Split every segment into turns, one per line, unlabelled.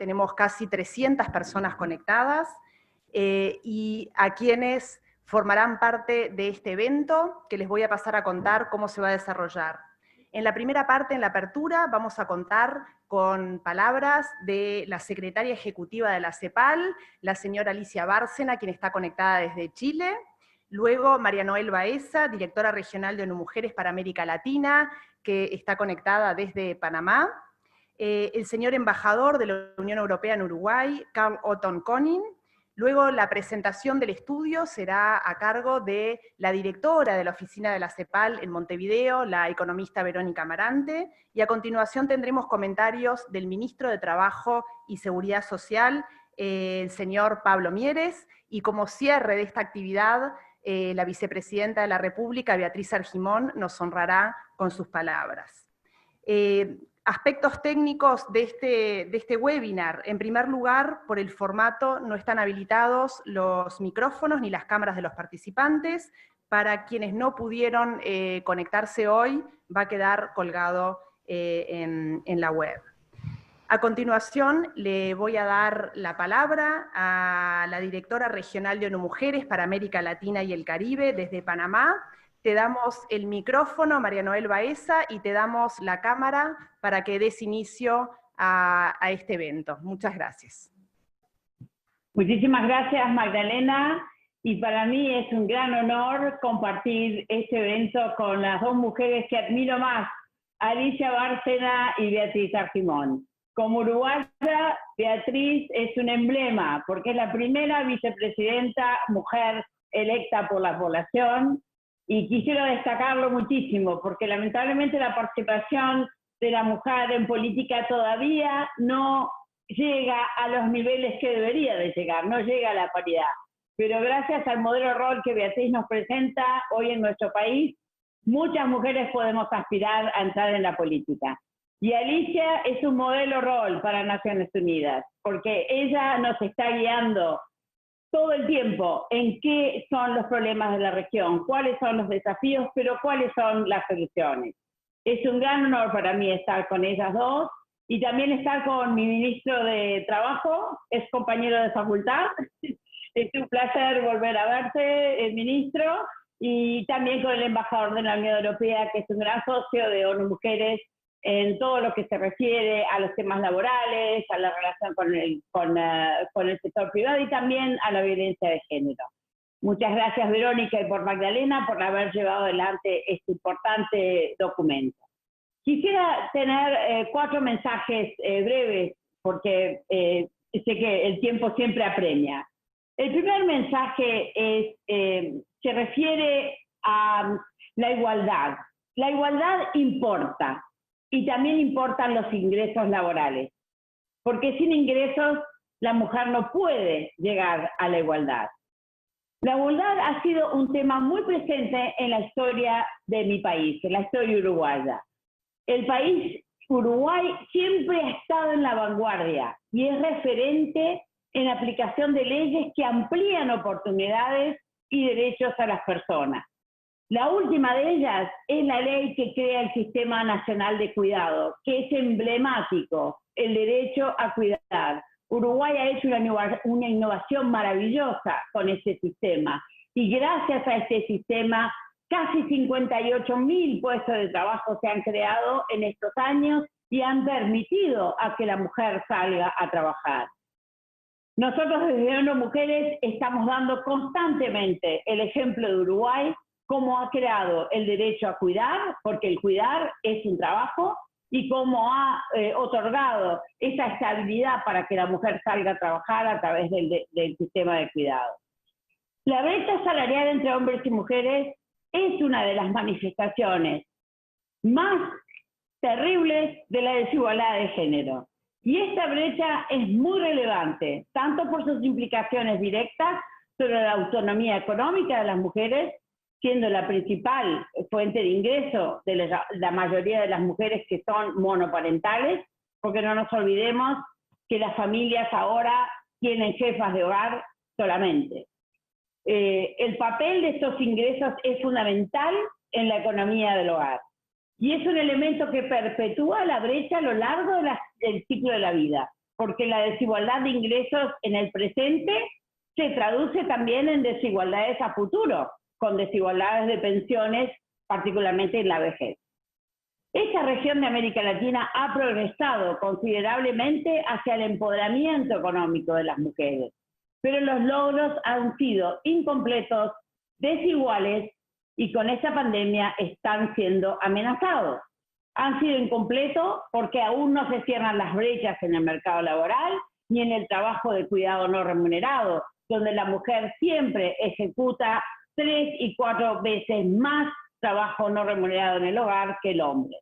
tenemos casi 300 personas conectadas, y a quienes formarán parte de este evento, que les voy a pasar a contar cómo se va a desarrollar. En la primera parte, en la apertura, vamos a contar con palabras de la secretaria ejecutiva de la CEPAL, la señora Alicia Bárcena, quien está conectada desde Chile. Luego, María Noel Baeza, directora regional de ONU Mujeres para América Latina, que está conectada desde Panamá. El señor embajador de la Unión Europea en Uruguay, Carl Otton Koning. Luego la presentación del estudio será a cargo de la directora de la oficina de la CEPAL en Montevideo, la economista Verónica Amarante, y a continuación tendremos comentarios del ministro de Trabajo y Seguridad Social, el señor Pablo Mieres, y como cierre de esta actividad, la vicepresidenta de la República, Beatriz Argimón, nos honrará con sus palabras. Aspectos técnicos de este webinar. En primer lugar, por el formato no están habilitados los micrófonos ni las cámaras de los participantes. Para quienes no pudieron conectarse hoy, va a quedar colgado en la web. A continuación, le voy a dar la palabra a la directora regional de ONU Mujeres para América Latina y el Caribe desde Panamá. Te damos el micrófono, María Noel Baeza, y te damos la cámara para que des inicio a este evento. Muchas gracias.
Muchísimas gracias, Magdalena, y para mí es un gran honor compartir este evento con las dos mujeres que admiro más, Alicia Bárcena y Beatriz Argimón. Como uruguaya, Beatriz es un emblema, porque es la primera vicepresidenta mujer electa por la población, y quisiera destacarlo muchísimo, porque lamentablemente la participación de la mujer en política todavía no llega a los niveles que debería de llegar, no llega a la paridad. Pero gracias al modelo rol que Beatriz nos presenta hoy en nuestro país, muchas mujeres podemos aspirar a entrar en la política. Y Alicia es un modelo rol para Naciones Unidas, porque ella nos está guiando todo el tiempo en qué son los problemas de la región, cuáles son los desafíos, pero cuáles son las soluciones. Es un gran honor para mí estar con ellas dos y también estar con mi ministro de Trabajo, es compañero de facultad. Es un placer volver a verte, ministro, y también con el embajador de la Unión Europea, que es un gran socio de ONU Mujeres en todo lo que se refiere a los temas laborales, a la relación con el sector privado y también a la violencia de género. Muchas gracias, Verónica, y por Magdalena, por haber llevado adelante este importante documento. Quisiera tener 4 mensajes breves, porque sé que el tiempo siempre apremia. El primer mensaje se refiere a la igualdad. La igualdad importa. Y también importan los ingresos laborales, porque sin ingresos la mujer no puede llegar a la igualdad. La igualdad ha sido un tema muy presente en la historia de mi país, en la historia uruguaya. El país Uruguay siempre ha estado en la vanguardia y es referente en la aplicación de leyes que amplían oportunidades y derechos a las personas. La última de ellas es la ley que crea el Sistema Nacional de Cuidado, que es emblemático, el derecho a cuidar. Uruguay ha hecho una innovación maravillosa con este sistema, y gracias a este sistema, casi 58.000 puestos de trabajo se han creado en estos años y han permitido a que la mujer salga a trabajar. Nosotros desde ONU Mujeres estamos dando constantemente el ejemplo de Uruguay, cómo ha creado el derecho a cuidar, porque el cuidar es un trabajo, y cómo ha otorgado esa estabilidad para que la mujer salga a trabajar a través del sistema de cuidado. La brecha salarial entre hombres y mujeres es una de las manifestaciones más terribles de la desigualdad de género. Y esta brecha es muy relevante, tanto por sus implicaciones directas sobre la autonomía económica de las mujeres, siendo la principal fuente de ingreso de la mayoría de las mujeres que son monoparentales, porque no nos olvidemos que las familias ahora tienen jefas de hogar solamente. El papel de estos ingresos es fundamental en la economía del hogar, y es un elemento que perpetúa la brecha a lo largo del ciclo de la vida, porque la desigualdad de ingresos en el presente se traduce también en desigualdades a futuro, con desigualdades de pensiones, particularmente en la vejez. Esta región de América Latina ha progresado considerablemente hacia el empoderamiento económico de las mujeres, pero los logros han sido incompletos, desiguales y con esta pandemia están siendo amenazados. Han sido incompletos porque aún no se cierran las brechas en el mercado laboral ni en el trabajo de cuidado no remunerado, donde la mujer siempre ejecuta 3 y 4 veces más trabajo no remunerado en el hogar que el hombre.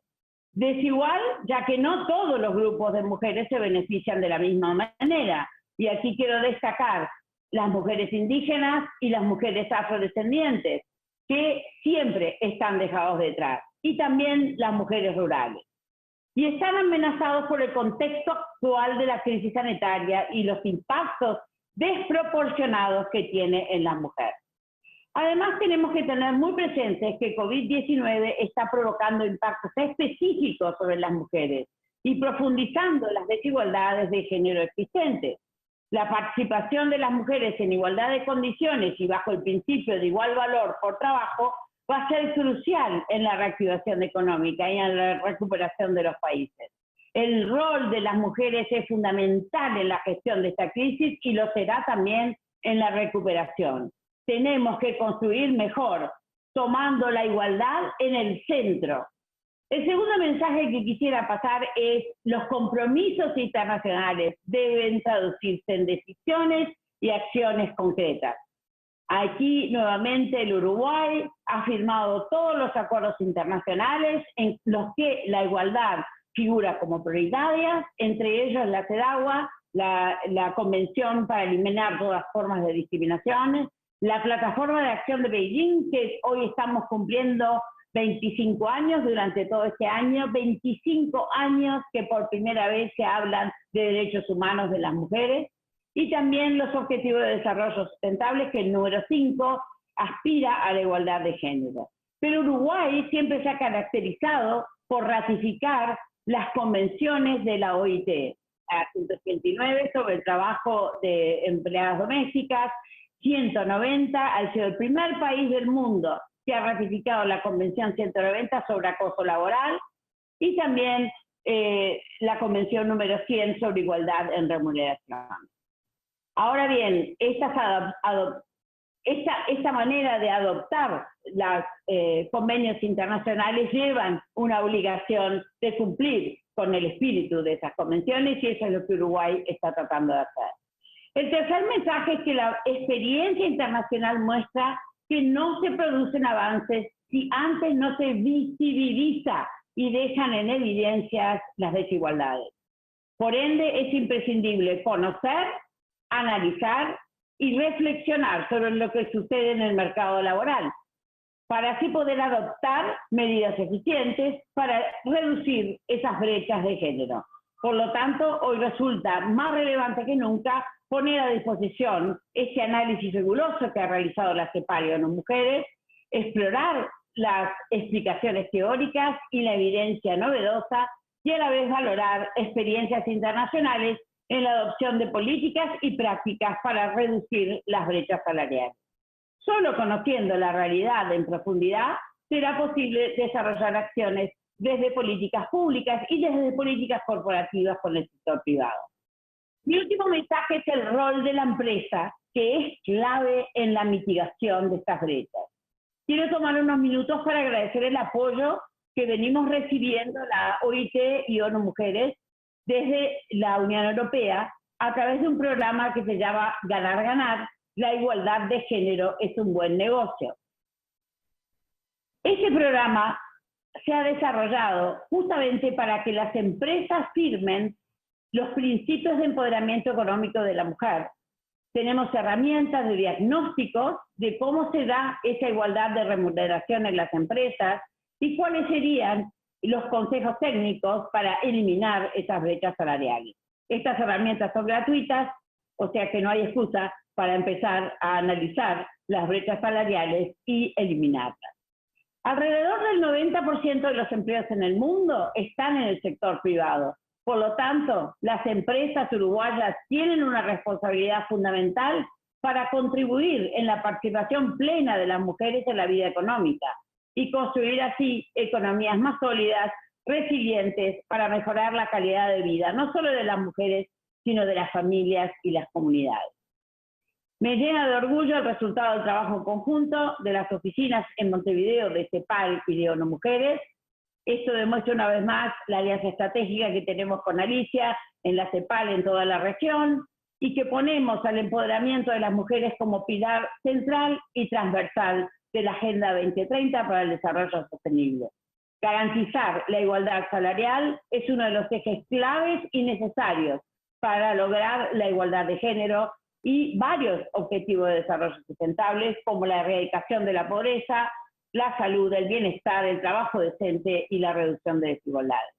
Desigual, ya que no todos los grupos de mujeres se benefician de la misma manera. Y aquí quiero destacar las mujeres indígenas y las mujeres afrodescendientes, que siempre están dejados detrás, y también las mujeres rurales. Y están amenazados por el contexto actual de la crisis sanitaria y los impactos desproporcionados que tiene en las mujeres. Además, tenemos que tener muy presentes que COVID-19 está provocando impactos específicos sobre las mujeres y profundizando las desigualdades de género existentes. La participación de las mujeres en igualdad de condiciones y bajo el principio de igual valor por trabajo va a ser crucial en la reactivación económica y en la recuperación de los países. El rol de las mujeres es fundamental en la gestión de esta crisis y lo será también en la recuperación. Tenemos que construir mejor, tomando la igualdad en el centro. El segundo mensaje que quisiera pasar es: los compromisos internacionales deben traducirse en decisiones y acciones concretas. Aquí nuevamente el Uruguay ha firmado todos los acuerdos internacionales en los que la igualdad figura como prioritaria, entre ellos la CEDAW, la Convención para eliminar todas formas de discriminación, la Plataforma de Acción de Beijing, que hoy estamos cumpliendo 25 años durante todo este año, 25 años que por primera vez se hablan de derechos humanos de las mujeres, y también los Objetivos de Desarrollo Sustentable, que el número 5 aspira a la igualdad de género. Pero Uruguay siempre se ha caracterizado por ratificar las convenciones de la OIT, la 189 sobre el trabajo de empleadas domésticas, 190, ha sido el primer país del mundo que ha ratificado la Convención 190 sobre acoso laboral, y también la Convención número 100 sobre igualdad en remuneración. Ahora bien, esta manera de adoptar los convenios internacionales llevan una obligación de cumplir con el espíritu de esas convenciones, y eso es lo que Uruguay está tratando de hacer. El tercer mensaje es que la experiencia internacional muestra que no se producen avances si antes no se visibiliza y dejan en evidencia las desigualdades. Por ende, es imprescindible conocer, analizar y reflexionar sobre lo que sucede en el mercado laboral, para así poder adoptar medidas eficientes para reducir esas brechas de género. Por lo tanto, hoy resulta más relevante que nunca poner a disposición este análisis riguroso que ha realizado la CEPAL ONU Mujeres, explorar las explicaciones teóricas y la evidencia novedosa, y a la vez valorar experiencias internacionales en la adopción de políticas y prácticas para reducir las brechas salariales. Solo conociendo la realidad en profundidad será posible desarrollar acciones desde políticas públicas y desde políticas corporativas con el sector privado. Mi último mensaje es el rol de la empresa, que es clave en la mitigación de estas brechas. Quiero tomar unos minutos para agradecer el apoyo que venimos recibiendo la OIT y ONU Mujeres desde la Unión Europea a través de un programa que se llama Ganar, Ganar, la igualdad de género es un buen negocio. Este programa se ha desarrollado justamente para que las empresas firmen los principios de empoderamiento económico de la mujer. Tenemos herramientas de diagnóstico de cómo se da esa igualdad de remuneración en las empresas y cuáles serían los consejos técnicos para eliminar esas brechas salariales. Estas herramientas son gratuitas, o sea que no hay excusa para empezar a analizar las brechas salariales y eliminarlas. Alrededor del 90% de los empleos en el mundo están en el sector privado. Por lo tanto, las empresas uruguayas tienen una responsabilidad fundamental para contribuir en la participación plena de las mujeres en la vida económica y construir así economías más sólidas, resilientes, para mejorar la calidad de vida, no solo de las mujeres, sino de las familias y las comunidades. Me llena de orgullo el resultado del trabajo conjunto de las oficinas en Montevideo de CEPAL y de ONU Mujeres. Esto demuestra una vez más la alianza estratégica que tenemos con Alicia en la CEPAL en toda la región y que ponemos al empoderamiento de las mujeres como pilar central y transversal de la Agenda 2030 para el Desarrollo Sostenible. Garantizar la igualdad salarial es uno de los ejes claves y necesarios para lograr la igualdad de género y varios objetivos de desarrollo sustentables como la erradicación de la pobreza, la salud, el bienestar, el trabajo decente y la reducción de desigualdades.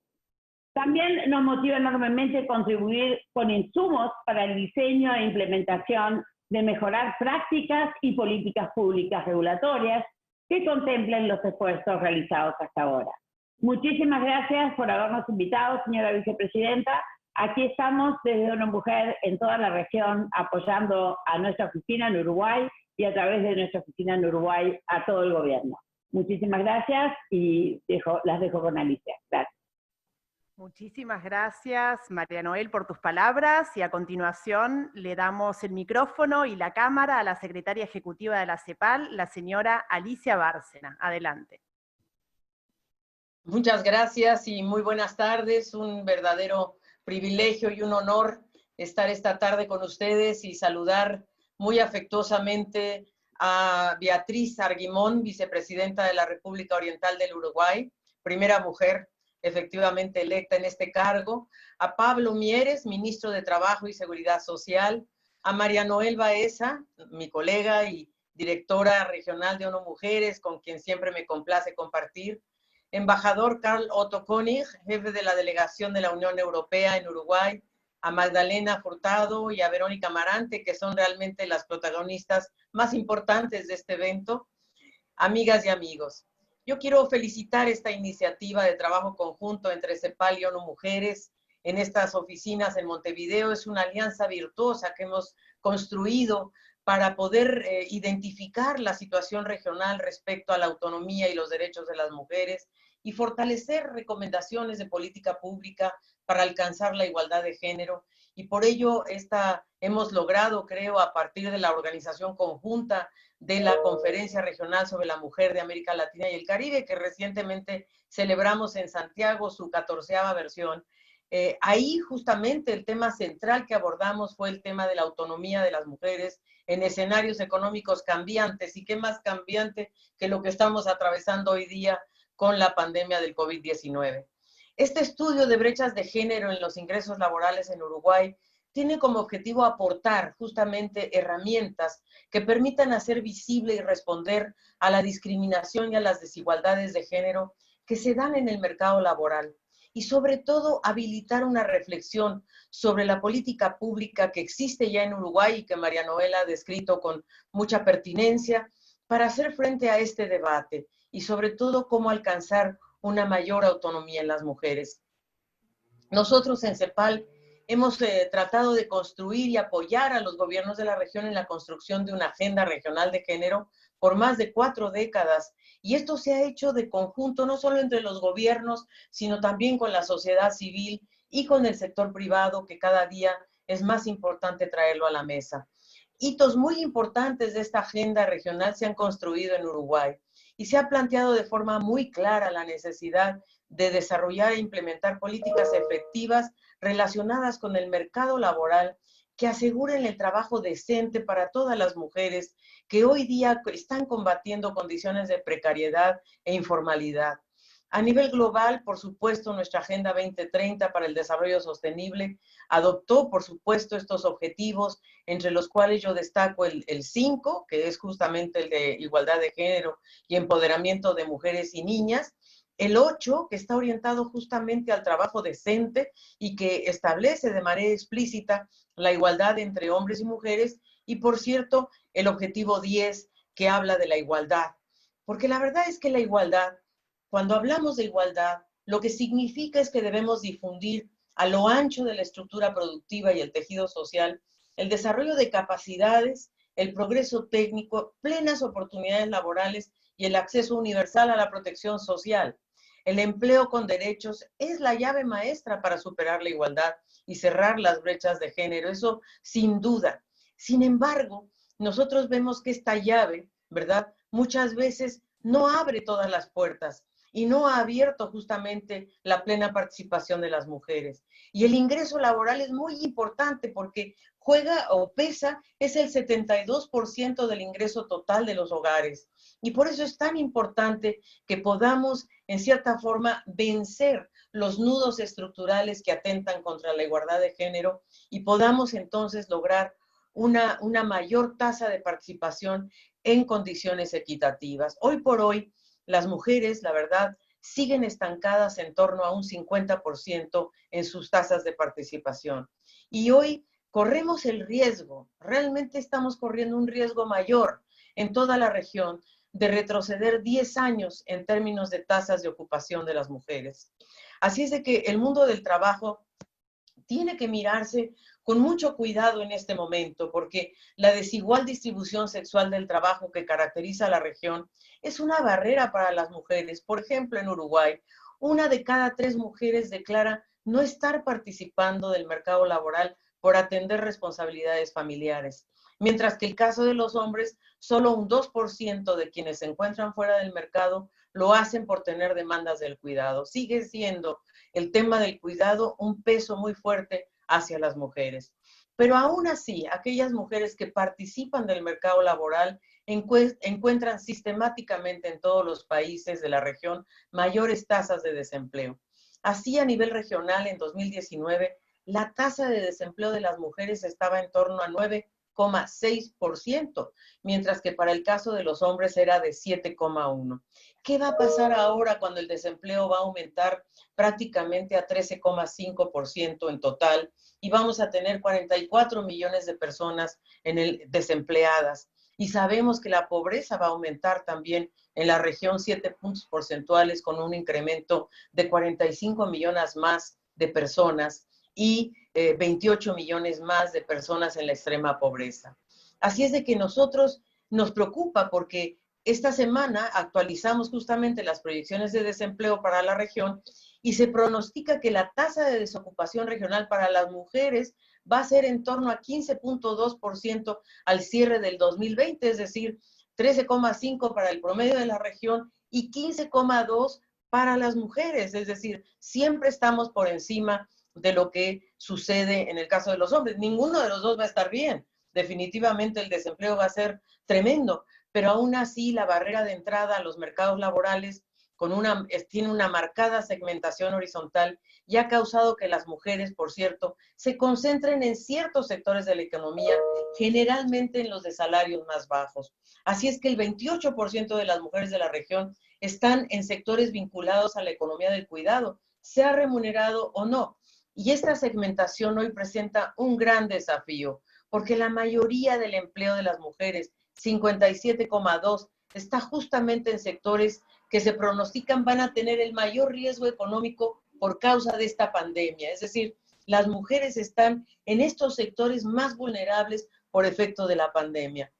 También nos motiva enormemente contribuir con insumos para el diseño e implementación de mejorar prácticas y políticas públicas regulatorias que contemplen los esfuerzos realizados hasta ahora. Muchísimas gracias por habernos invitado, señora vicepresidenta. Aquí estamos desde ONU Mujer en toda la región apoyando a nuestra oficina en Uruguay y a través de nuestra oficina en Uruguay a todo el gobierno. Muchísimas gracias y las dejo con Alicia. Gracias.
Muchísimas gracias, María Noel, por tus palabras, y a continuación le damos el micrófono y la cámara a la secretaria ejecutiva de la CEPAL, la señora Alicia Bárcena. Adelante.
Muchas gracias y muy buenas tardes. Un verdadero privilegio y un honor estar esta tarde con ustedes y saludar muy afectuosamente a Beatriz Arguimón, vicepresidenta de la República Oriental del Uruguay, primera mujer efectivamente electa en este cargo, a Pablo Mieres, ministro de Trabajo y Seguridad Social, a María Noel Baeza, mi colega y directora regional de ONU Mujeres, con quien siempre me complace compartir, embajador Karl Otto König, jefe de la delegación de la Unión Europea en Uruguay, a Magdalena Furtado y a Verónica Marante, que son realmente las protagonistas más importantes de este evento, amigas y amigos. Yo quiero felicitar esta iniciativa de trabajo conjunto entre CEPAL y ONU Mujeres en estas oficinas en Montevideo. Es una alianza virtuosa que hemos construido para poder identificar la situación regional respecto a la autonomía y los derechos de las mujeres y fortalecer recomendaciones de política pública para alcanzar la igualdad de género. Y por ello hemos logrado, creo, a partir de la organización conjunta de la Conferencia Regional sobre la Mujer de América Latina y el Caribe, que recientemente celebramos en Santiago su 14ª versión. Ahí justamente el tema central que abordamos fue el tema de la autonomía de las mujeres en escenarios económicos cambiantes, y qué más cambiante que lo que estamos atravesando hoy día con la pandemia del COVID-19. Este estudio de brechas de género en los ingresos laborales en Uruguay tiene como objetivo aportar justamente herramientas que permitan hacer visible y responder a la discriminación y a las desigualdades de género que se dan en el mercado laboral, y sobre todo habilitar una reflexión sobre la política pública que existe ya en Uruguay y que María Noel ha descrito con mucha pertinencia para hacer frente a este debate y sobre todo cómo alcanzar una mayor autonomía en las mujeres. Nosotros en CEPAL hemos tratado de construir y apoyar a los gobiernos de la región en la construcción de una agenda regional de género por más de 4 décadas. Y esto se ha hecho de conjunto, no solo entre los gobiernos, sino también con la sociedad civil y con el sector privado, que cada día es más importante traerlo a la mesa. Hitos muy importantes de esta agenda regional se han construido en Uruguay y se ha planteado de forma muy clara la necesidad de desarrollar e implementar políticas efectivas relacionadas con el mercado laboral que aseguren el trabajo decente para todas las mujeres que hoy día están combatiendo condiciones de precariedad e informalidad. A nivel global, por supuesto, nuestra Agenda 2030 para el Desarrollo Sostenible adoptó, por supuesto, estos objetivos, entre los cuales yo destaco el 5, que es justamente el de igualdad de género y empoderamiento de mujeres y niñas, el 8, que está orientado justamente al trabajo decente y que establece de manera explícita la igualdad entre hombres y mujeres, y por cierto, el objetivo 10, que habla de la igualdad. Porque la verdad es que la igualdad, cuando hablamos de igualdad, lo que significa es que debemos difundir a lo ancho de la estructura productiva y el tejido social, el desarrollo de capacidades, el progreso técnico, plenas oportunidades laborales y el acceso universal a la protección social. El empleo con derechos es la llave maestra para superar la igualdad y cerrar las brechas de género, eso sin duda. Sin embargo, nosotros vemos que esta llave, ¿verdad? Muchas veces no abre todas las puertas y no ha abierto justamente la plena participación de las mujeres. Y el ingreso laboral es muy importante porque juega o pesa, es el 72% del ingreso total de los hogares. Y por eso es tan importante que podamos, en cierta forma, vencer los nudos estructurales que atentan contra la igualdad de género y podamos entonces lograr una mayor tasa de participación en condiciones equitativas. Hoy por hoy, las mujeres, la verdad, siguen estancadas en torno a un 50% en sus tasas de participación. Y hoy corremos el riesgo, realmente estamos corriendo un riesgo mayor en toda la región de retroceder 10 años en términos de tasas de ocupación de las mujeres. Así es de que el mundo del trabajo tiene que mirarse con mucho cuidado en este momento, porque la desigual distribución sexual del trabajo que caracteriza a la región es una barrera para las mujeres. Por ejemplo, en Uruguay, 1 de cada 3 mujeres declara no estar participando del mercado laboral por atender responsabilidades familiares, mientras que el caso de los hombres, solo un 2% de quienes se encuentran fuera del mercado lo hacen por tener demandas del cuidado. Sigue siendo el tema del cuidado un peso muy fuerte hacia las mujeres. Pero aún así, aquellas mujeres que participan del mercado laboral encuentran sistemáticamente en todos los países de la región mayores tasas de desempleo. Así, a nivel regional, en 2019, la tasa de desempleo de las mujeres estaba en torno a 9,6%, mientras que para el caso de los hombres era de 7,1%. ¿Qué va a pasar ahora cuando el desempleo va a aumentar prácticamente a 13,5% en total y vamos a tener 44 millones de personas desempleadas? Y sabemos que la pobreza va a aumentar también en la región 7 puntos porcentuales con un incremento de 45 millones más de personas y 28 millones más de personas en la extrema pobreza. Así es de que nosotros nos preocupa porque esta semana actualizamos justamente las proyecciones de desempleo para la región y se pronostica que la tasa de desocupación regional para las mujeres va a ser en torno a 15,2% al cierre del 2020, es decir, 13,5% para el promedio de la región y 15,2% para las mujeres, es decir, siempre estamos por encima de lo que sucede en el caso de los hombres. Ninguno de los dos va a estar bien. Definitivamente el desempleo va a ser tremendo, pero aún así la barrera de entrada a los mercados laborales tiene una marcada segmentación horizontal y ha causado que las mujeres, por cierto, se concentren en ciertos sectores de la economía, generalmente en los de salarios más bajos. Así es que el 28% de las mujeres de la región están en sectores vinculados a la economía del cuidado, sea remunerado o no. Y esta segmentación hoy presenta un gran desafío, porque la mayoría del empleo de las mujeres, 57,2%, está justamente en sectores que se pronostican van a tener el mayor riesgo económico por causa de esta pandemia. Es decir, las mujeres están en estos sectores más vulnerables por efecto de la pandemia.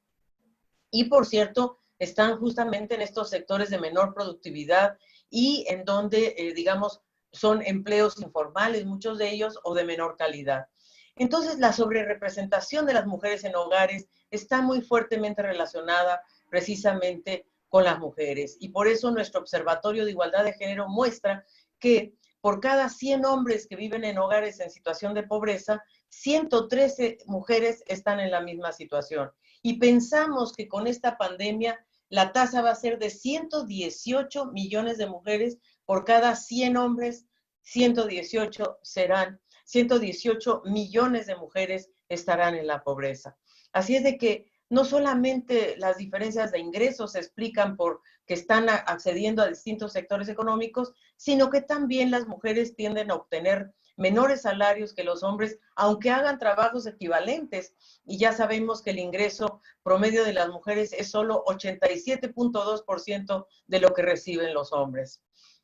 Y por cierto, están justamente en estos sectores de menor productividad y en donde, digamos, son empleos informales, muchos de ellos, o de menor calidad. Entonces, la sobrerepresentación de las mujeres en hogares está muy fuertemente relacionada precisamente con las mujeres. Y por eso nuestro Observatorio de Igualdad de Género muestra que por cada 100 hombres que viven en hogares en situación de pobreza, 113 mujeres están en la misma situación. Y pensamos que con esta pandemia la tasa va a ser de 118 millones de mujeres por cada 100 hombres, 118 millones de mujeres estarán en la pobreza. Así es de que no solamente las diferencias de ingresos se explican por que están accediendo a distintos sectores económicos, sino que también las mujeres tienden a obtener menores salarios que los hombres, aunque hagan trabajos equivalentes. Y ya sabemos que el ingreso promedio de las mujeres es solo 87,2% de lo que reciben los hombres.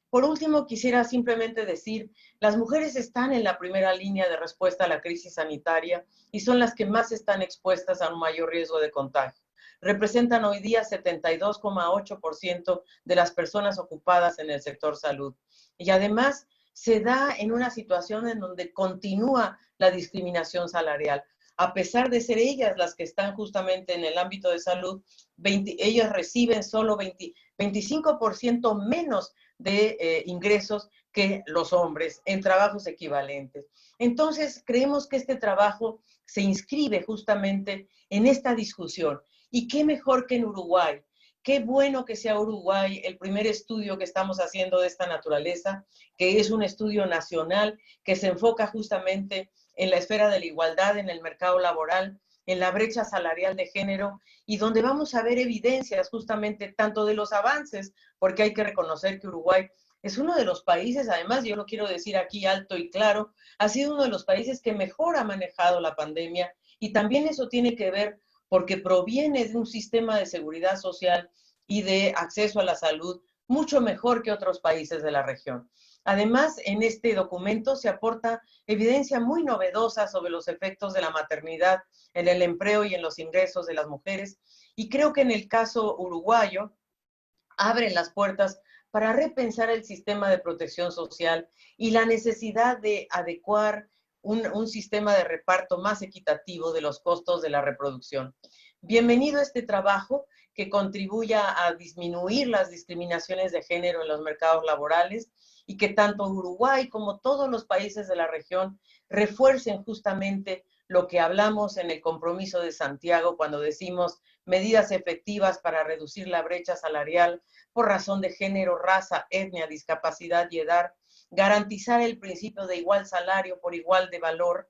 Por último, quisiera simplemente decir, las mujeres están en la primera línea de respuesta a la crisis sanitaria y son las que más están expuestas a un mayor riesgo de contagio. Representan hoy día 72,8% de las personas ocupadas en el sector salud. Y además se da en una situación en donde continúa la discriminación salarial. A pesar de ser ellas las que están justamente en el ámbito de salud, ellas reciben solo 25% menos de ingresos que los hombres en trabajos equivalentes. Entonces, creemos que este trabajo se inscribe justamente en esta discusión. Y qué mejor que en Uruguay. Qué bueno que sea Uruguay el primer estudio que estamos haciendo de esta naturaleza, que es un estudio nacional que se enfoca justamente en la esfera de la igualdad en el mercado laboral, en la brecha salarial de género, y donde vamos a ver evidencias justamente tanto de los avances, porque hay que reconocer que Uruguay es uno de los países, además yo lo quiero decir aquí alto y claro, ha sido uno de los países que mejor ha manejado la pandemia, y también eso tiene que ver porque proviene de un sistema de seguridad social y de acceso a la salud mucho mejor que otros países de la región. Además, en este documento se aporta evidencia muy novedosa sobre los efectos de la maternidad en el empleo y en los ingresos de las mujeres, y creo que en el caso uruguayo abren las puertas para repensar el sistema de protección social y la necesidad de adecuar un sistema de reparto más equitativo de los costos de la reproducción. Bienvenido a este trabajo que contribuya a disminuir las discriminaciones de género en los mercados laborales y que tanto Uruguay como todos los países de la región refuercen justamente lo que hablamos en el compromiso de Santiago cuando decimos medidas efectivas para reducir la brecha salarial por razón de género, raza, etnia, discapacidad y edad, garantizar el principio de igual salario por igual de valor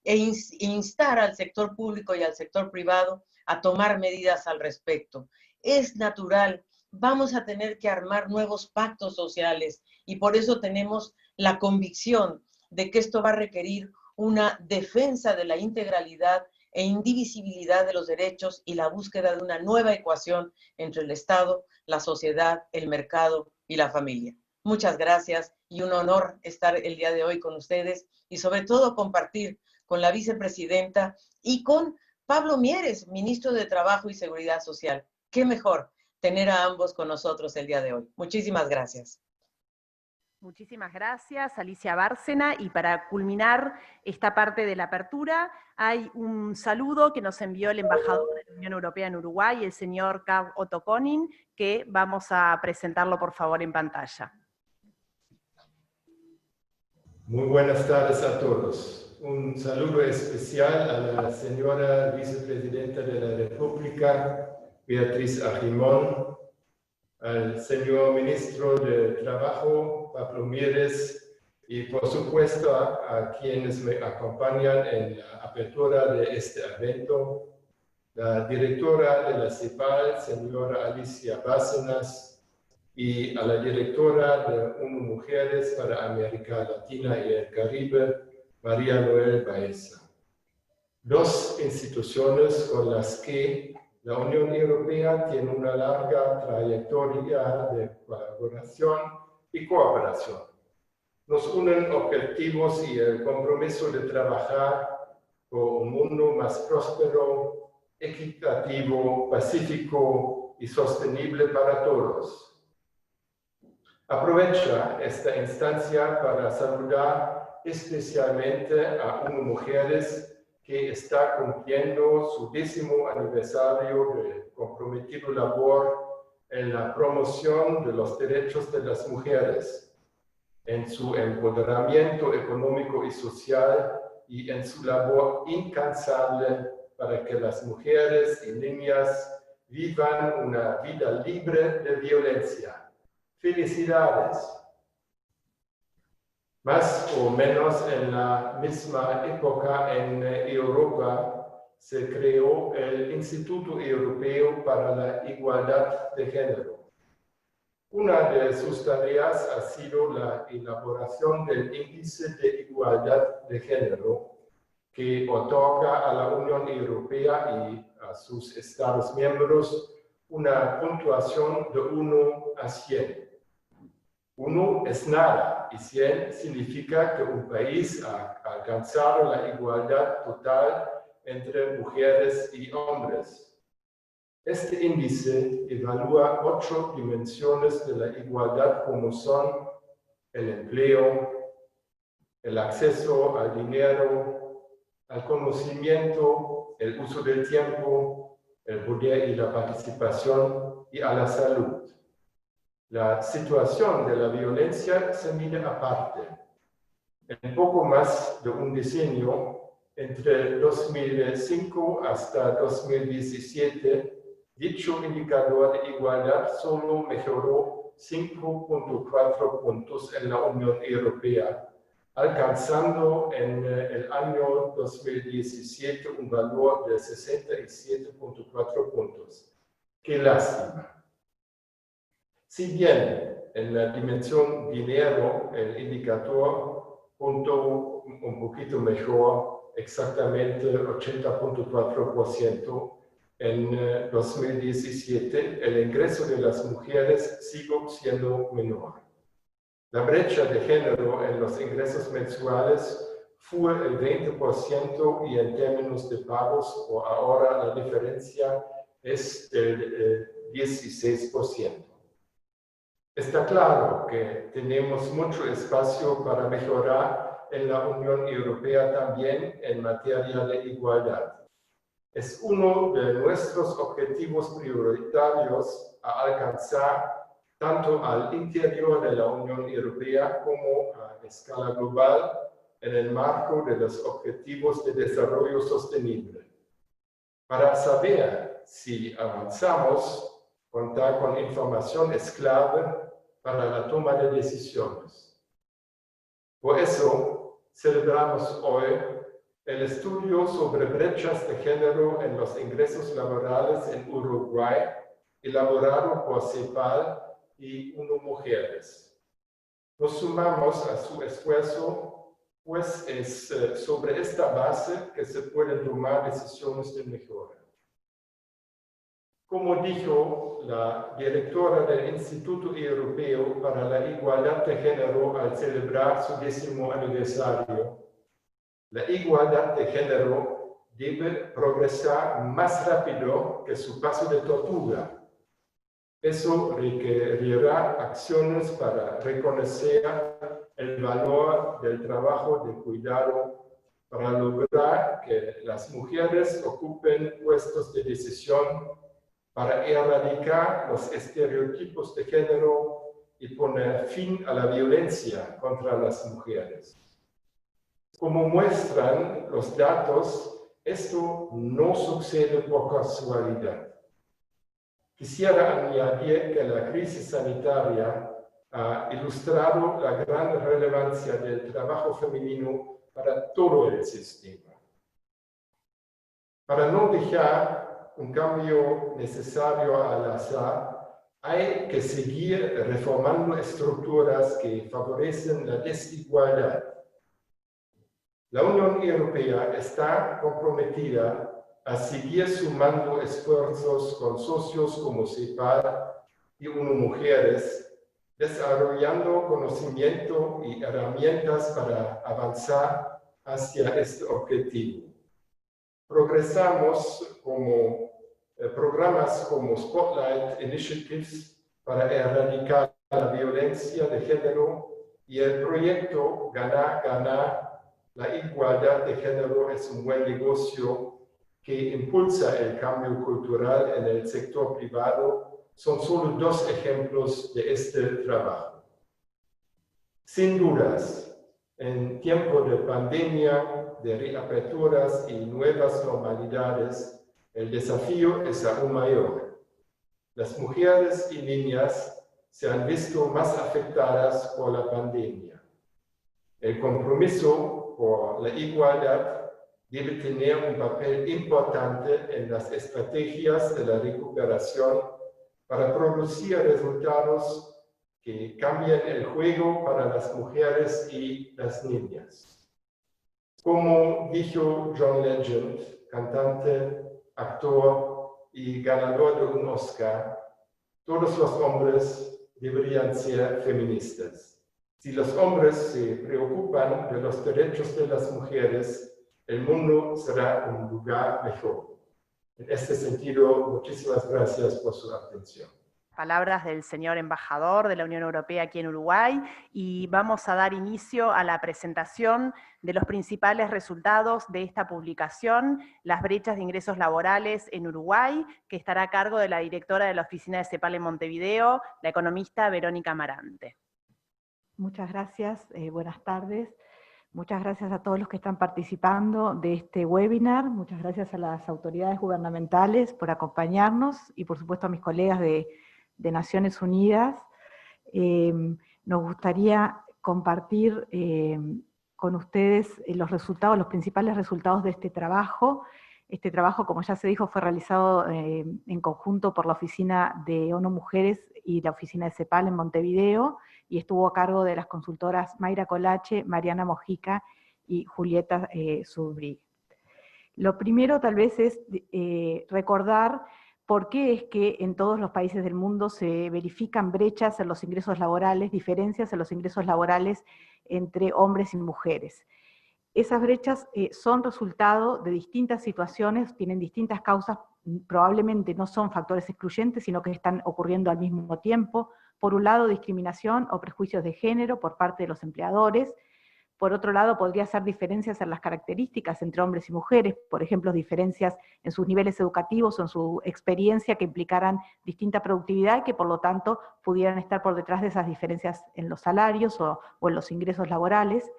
e instar al sector público y al sector privado a tomar medidas al respecto. Es natural, vamos a tener que armar nuevos pactos sociales y por eso tenemos la convicción de que esto va a requerir una defensa de la integralidad e indivisibilidad de los derechos y la búsqueda de una nueva ecuación entre el Estado, la sociedad, el mercado y la familia. Muchas gracias y un honor estar el día de hoy con ustedes y sobre todo compartir con la vicepresidenta y con Pablo Mieres, ministro de Trabajo y Seguridad Social. Qué mejor tener a ambos con nosotros el día de hoy. Muchísimas gracias.
Muchísimas gracias, Alicia Bárcena. Y para culminar esta parte de la apertura, hay un saludo que nos envió el embajador de la Unión Europea en Uruguay, el señor Karl Otto Koning, que vamos a presentarlo, por favor, en pantalla.
Muy buenas tardes a todos. Un saludo especial a la señora vicepresidenta de la República, Beatriz Argimón, al señor ministro de Trabajo, Pablo Mieres, y por supuesto a quienes me acompañan en la apertura de este evento, la directora de la CEPAL, señora Alicia Bárcenas, y a la directora de UNO Mujeres para América Latina y el Caribe, María Noel Baeza. Dos instituciones con las que la Unión Europea tiene una larga trayectoria de colaboración y cooperación. Nos unen objetivos y el compromiso de trabajar por un mundo más próspero, equitativo, pacífico y sostenible para todos. Aprovecho esta instancia para saludar especialmente a UNO Mujeres, que está cumpliendo su 10º aniversario de comprometido labor en la promoción de los derechos de las mujeres, en su empoderamiento económico y social y en su labor incansable para que las mujeres y niñas vivan una vida libre de violencia. Felicidades. Más o menos en la misma época en Europa se creó el Instituto Europeo para la Igualdad de Género. Una de sus tareas ha sido la elaboración del Índice de Igualdad de Género, que otorga a la Unión Europea y a sus Estados miembros una puntuación de 1 a 100. 1 es nada y 100 significa que un país ha alcanzado la igualdad total entre mujeres y hombres. Este índice evalúa 8 dimensiones de la igualdad como son el empleo, el acceso al dinero, al conocimiento, el uso del tiempo, el poder y la participación y a la salud. La situación de la violencia se mide aparte. En poco más de un decenio, entre 2005 hasta 2017, dicho indicador de igualdad solo mejoró 5.4 puntos en la Unión Europea, alcanzando en el año 2017 un valor de 67.4 puntos. ¡Qué lástima! Si bien en la dimensión dinero el indicador puntó un poquito mejor, exactamente 80.4%, en 2017 el ingreso de las mujeres siguió siendo menor. La brecha de género en los ingresos mensuales fue el 20% y en términos de pagos por ahora la diferencia es del 16%. Está claro que tenemos mucho espacio para mejorar en la Unión Europea también en materia de igualdad. Es uno de nuestros objetivos prioritarios a alcanzar tanto al interior de la Unión Europea como a escala global en el marco de los Objetivos de Desarrollo Sostenible. Para saber si avanzamos, contar con información es clave para la toma de decisiones. Por eso, celebramos hoy el estudio sobre brechas de género en los ingresos laborales en Uruguay, elaborado por CEPAL y UNO Mujeres. Nos sumamos a su esfuerzo, pues es sobre esta base que se pueden tomar decisiones de mejora. Como dijo la directora del Instituto Europeo para la Igualdad de Género al celebrar su 10º aniversario, la igualdad de género debe progresar más rápido que su paso de tortuga. Eso requerirá acciones para reconocer el valor del trabajo de cuidado, para lograr que las mujeres ocupen puestos de decisión, para erradicar los estereotipos de género y poner fin a la violencia contra las mujeres. Como muestran los datos, esto no sucede por casualidad. Quisiera añadir que la crisis sanitaria ha ilustrado la gran relevancia del trabajo femenino para todo el sistema. Para no dejar un cambio necesario al azar, hay que seguir reformando estructuras que favorecen la desigualdad. La Unión Europea está comprometida a seguir sumando esfuerzos con socios como CEPAL y UNO Mujeres, desarrollando conocimiento y herramientas para avanzar hacia este objetivo. Progresamos como programas como Spotlight Initiatives para erradicar la violencia de género y el proyecto Ganar-Ganar. La igualdad de género es un buen negocio que impulsa el cambio cultural en el sector privado. Son solo 2 ejemplos de este trabajo. Sin dudas, en tiempo de pandemia, de reaperturas y nuevas normalidades, el desafío es aún mayor. Las mujeres y niñas se han visto más afectadas por la pandemia. El compromiso por la igualdad debe tener un papel importante en las estrategias de la recuperación para producir resultados que cambien el juego para las mujeres y las niñas. Como dijo John Legend, cantante, actor y ganador de un Oscar, todos los hombres deberían ser feministas. Si los hombres se preocupan de los derechos de las mujeres, el mundo será un lugar mejor. En este sentido, muchísimas gracias por su atención.
Palabras del señor embajador de la Unión Europea aquí en Uruguay, y vamos a dar inicio a la presentación de los principales resultados de esta publicación, Las brechas de ingresos laborales en Uruguay, que estará a cargo de la directora de la Oficina de CEPAL en Montevideo, la economista Verónica Amarante.
Muchas gracias, buenas tardes. Muchas gracias a todos los que están participando de este webinar. Muchas gracias a las autoridades gubernamentales por acompañarnos y por supuesto a mis colegas de Naciones Unidas. Nos gustaría compartir con ustedes los resultados, los principales resultados de este trabajo. Este trabajo, como ya se dijo, fue realizado en conjunto por la Oficina de ONU Mujeres y la Oficina de CEPAL en Montevideo, y estuvo a cargo de las consultoras Mayra Colache, Mariana Mojica y Julieta Subri. Lo primero tal vez es recordar por qué es que en todos los países del mundo se verifican brechas en los ingresos laborales, diferencias en los ingresos laborales entre hombres y mujeres. Esas brechas son resultado de distintas situaciones, tienen distintas causas, probablemente no son factores excluyentes, sino que están ocurriendo al mismo tiempo. Por un lado, discriminación o prejuicios de género por parte de los empleadores. Por otro lado, podría ser diferencias en las características entre hombres y mujeres, por ejemplo, diferencias en sus niveles educativos o en su experiencia que implicaran distinta productividad y que por lo tanto pudieran estar por detrás de esas diferencias en los salarios o en los ingresos laborales.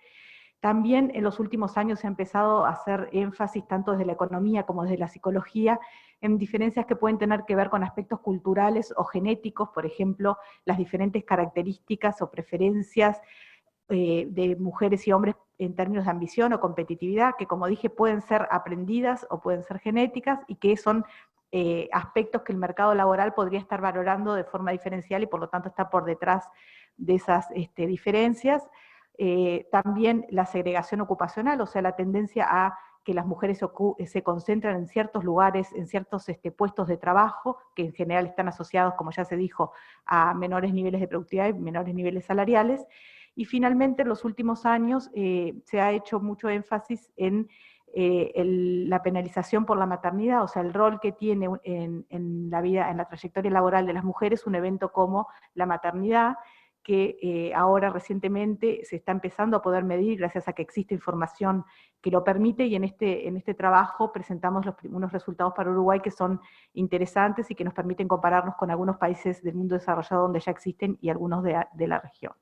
También en los últimos años se ha empezado a hacer énfasis, tanto desde la economía como desde la psicología, en diferencias que pueden tener que ver con aspectos culturales o genéticos, por ejemplo, las diferentes características o preferencias de mujeres y hombres en términos de ambición o competitividad, que como dije pueden ser aprendidas o pueden ser genéticas, y que son aspectos que el mercado laboral podría estar valorando de forma diferencial y por lo tanto está por detrás de esas diferencias. También la segregación ocupacional, o sea, la tendencia a que las mujeres se concentran en ciertos lugares, en ciertos puestos de trabajo, que en general están asociados, como ya se dijo, a menores niveles de productividad y menores niveles salariales. Y finalmente, en los últimos años se ha hecho mucho énfasis en la penalización por la maternidad, o sea, el rol que tiene en la vida, en la trayectoria laboral de las mujeres, un evento como la maternidad, que ahora recientemente se está empezando a poder medir gracias a que existe información que lo permite, y en este trabajo presentamos unos resultados para Uruguay que son interesantes y que nos permiten compararnos con algunos países del mundo desarrollado donde ya existen y algunos de la región.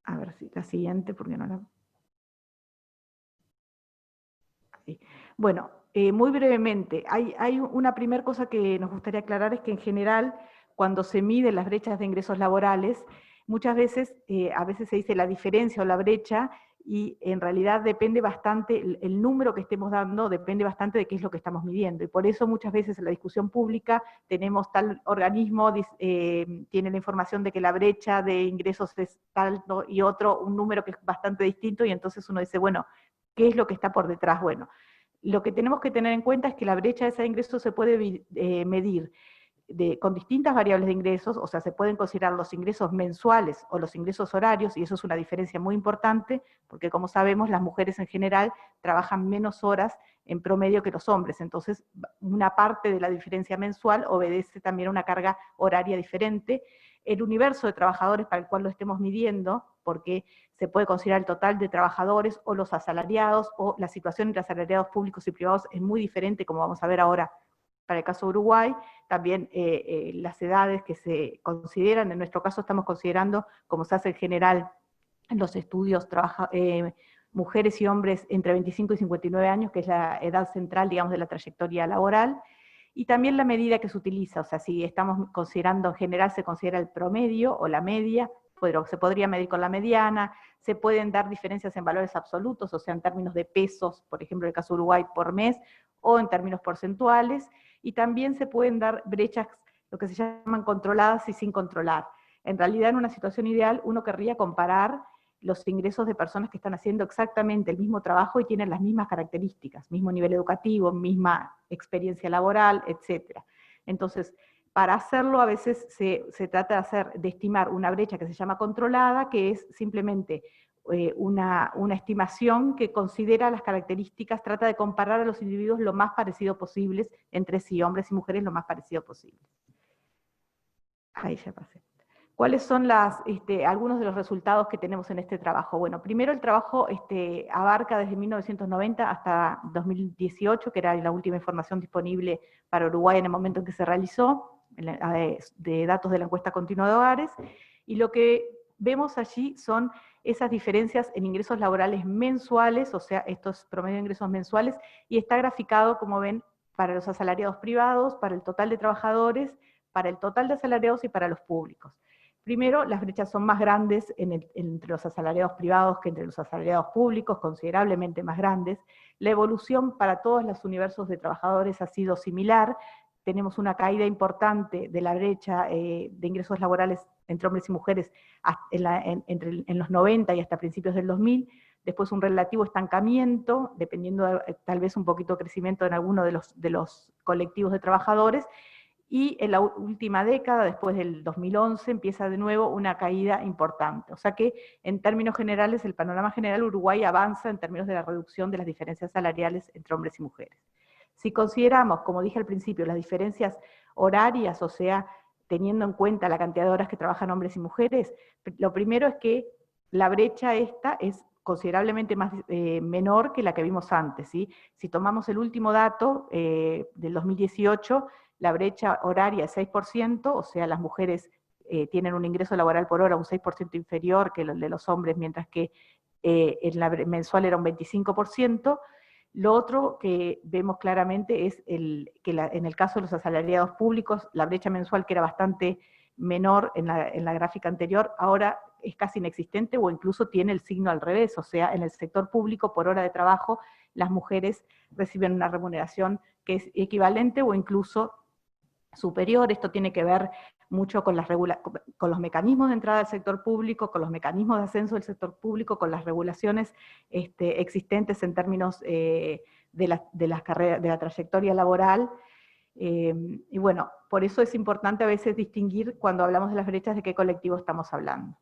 A ver si la siguiente, porque no la... Ahí. Bueno, muy brevemente, hay una primera cosa que nos gustaría aclarar, es que en general, cuando se miden las brechas de ingresos laborales, muchas veces, a veces se dice la diferencia o la brecha, y en realidad depende bastante, el número que estemos dando depende bastante de qué es lo que estamos midiendo, y por eso muchas veces en la discusión pública tenemos tal organismo, tiene la información de que la brecha de ingresos es tal, y otro, un número que es bastante distinto, y entonces uno dice, bueno, ¿qué es lo que está por detrás? Bueno, lo que tenemos que tener en cuenta es que la brecha de ese ingreso se puede medir con distintas variables de ingresos, o sea, se pueden considerar los ingresos mensuales o los ingresos horarios, y eso es una diferencia muy importante, porque como sabemos, las mujeres en general trabajan menos horas en promedio que los hombres, entonces una parte de la diferencia mensual obedece también a una carga horaria diferente. El universo de trabajadores para el cual lo estemos midiendo, porque se puede considerar el total de trabajadores o los asalariados, o la situación entre asalariados públicos y privados es muy diferente, como vamos a ver ahora para el caso de Uruguay. También las edades que se consideran, en nuestro caso estamos considerando, como se hace en general en los estudios, mujeres y hombres entre 25 y 59 años, que es la edad central, digamos, de la trayectoria laboral, y también la medida que se utiliza, o sea, si estamos considerando, en general se considera el promedio o la media, pero se podría medir con la mediana, se pueden dar diferencias en valores absolutos, o sea, en términos de pesos, por ejemplo, en el caso de Uruguay, por mes, o en términos porcentuales, y también se pueden dar brechas, lo que se llaman controladas y sin controlar. En realidad, en una situación ideal, uno querría comparar los ingresos de personas que están haciendo exactamente el mismo trabajo y tienen las mismas características, mismo nivel educativo, misma experiencia laboral, etc. Entonces, para hacerlo a veces se trata de estimar una brecha que se llama controlada, que es simplemente una estimación que considera las características, trata de comparar a los individuos lo más parecido posibles entre sí, hombres y mujeres lo más parecido posible. Ahí ya pasé. ¿Cuáles son algunos de los resultados que tenemos en este trabajo? Bueno, primero el trabajo abarca desde 1990 hasta 2018, que era la última información disponible para Uruguay en el momento en que se realizó, de datos de la encuesta continua de hogares, y lo que vemos allí son esas diferencias en ingresos laborales mensuales, o sea, estos promedio de ingresos mensuales, y está graficado, como ven, para los asalariados privados, para el total de trabajadores, para el total de asalariados y para los públicos. Primero, las brechas son más grandes entre los asalariados privados que entre los asalariados públicos, considerablemente más grandes. La evolución para todos los universos de trabajadores ha sido similar. Tenemos una caída importante de la brecha de ingresos laborales entre hombres y mujeres en los 90 y hasta principios del 2000. Después un relativo estancamiento, dependiendo tal vez un poquito de crecimiento en alguno de los colectivos de trabajadores. Y en la última década, después del 2011, empieza de nuevo una caída importante. O sea que, en términos generales, el panorama general, Uruguay avanza en términos de la reducción de las diferencias salariales entre hombres y mujeres. Si consideramos, como dije al principio, las diferencias horarias, o sea, teniendo en cuenta la cantidad de horas que trabajan hombres y mujeres, lo primero es que la brecha esta es considerablemente más menor que la que vimos antes, ¿sí? Si tomamos el último dato del 2018, la brecha horaria es 6%, o sea, las mujeres tienen un ingreso laboral por hora un 6% inferior que el de los hombres, mientras que en la mensual era un 25%. Lo otro que vemos claramente es que en el caso de los asalariados públicos, la brecha mensual, que era bastante menor en la gráfica anterior, ahora es casi inexistente o incluso tiene el signo al revés, o sea, en el sector público por hora de trabajo las mujeres reciben una remuneración que es equivalente o incluso superior. Esto tiene que ver mucho con los mecanismos de entrada al sector público, con los mecanismos de ascenso del sector público, con las regulaciones existentes en términos de la trayectoria laboral. Y bueno, por eso es importante a veces distinguir cuando hablamos de las brechas de qué colectivo estamos hablando.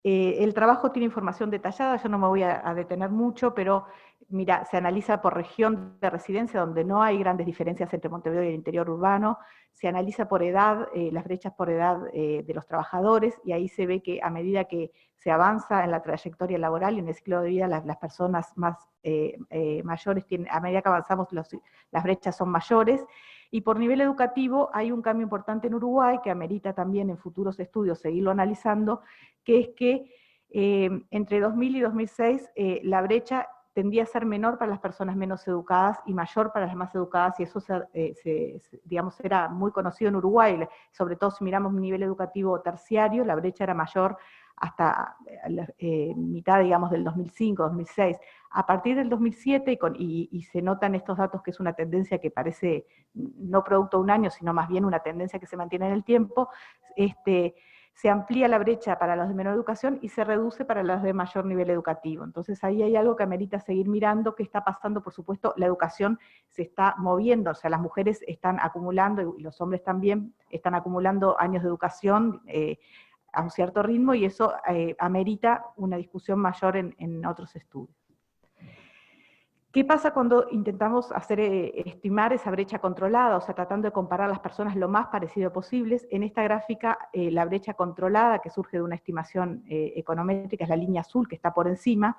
El trabajo tiene información detallada, yo no me voy a detener mucho, pero mira, se analiza por región de residencia, donde no hay grandes diferencias entre Montevideo y el interior urbano, se analiza por edad, las brechas por edad de los trabajadores, y ahí se ve que a medida que se avanza en la trayectoria laboral y en el ciclo de vida, las personas más mayores, a medida que avanzamos, las brechas son mayores. Y por nivel educativo hay un cambio importante en Uruguay, que amerita también en futuros estudios seguirlo analizando, que es que entre 2000 y 2006 la brecha tendía a ser menor para las personas menos educadas y mayor para las más educadas, y eso digamos, era muy conocido en Uruguay, sobre todo si miramos un nivel educativo terciario, la brecha era mayor hasta la mitad, digamos, del 2005, 2006. A partir del 2007, y se notan estos datos que es una tendencia que parece no producto de un año, sino más bien una tendencia que se mantiene en el tiempo, se amplía la brecha para los de menor educación y se reduce para los de mayor nivel educativo. Entonces ahí hay algo que amerita seguir mirando, qué está pasando. Por supuesto, la educación se está moviendo, o sea, las mujeres están acumulando, y los hombres también están acumulando años de educación a un cierto ritmo, y eso amerita una discusión mayor en otros estudios. ¿Qué pasa cuando intentamos estimar esa brecha controlada, o sea, tratando de comparar las personas lo más parecido posibles? En esta gráfica, la brecha controlada, que surge de una estimación econométrica, es la línea azul que está por encima.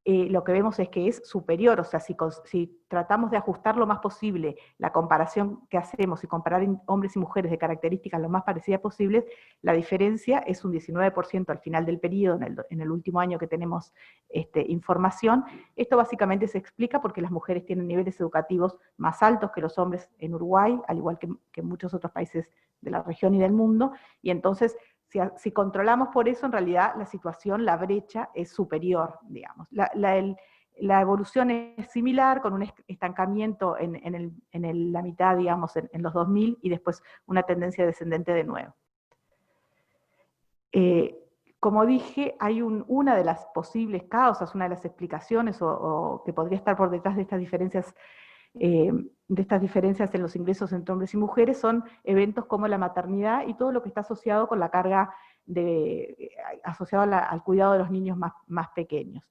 Lo que vemos es que es superior, o sea, si tratamos de ajustar lo más posible la comparación que hacemos y comparar hombres y mujeres de características lo más parecidas posibles, la diferencia es un 19% al final del periodo, en el último año que tenemos información. Esto básicamente se explica porque las mujeres tienen niveles educativos más altos que los hombres en Uruguay, al igual que en muchos otros países de la región y del mundo, y entonces si controlamos por eso, en realidad la situación, la brecha es superior, digamos. La evolución es similar, con un estancamiento en la mitad, digamos, en los 2000, y después una tendencia descendente de nuevo. como dije, hay una de las posibles causas, una de las explicaciones o que podría estar por detrás de estas diferencias en los ingresos entre hombres y mujeres, son eventos como la maternidad y todo lo que está asociado con la carga asociado al cuidado de los niños más pequeños.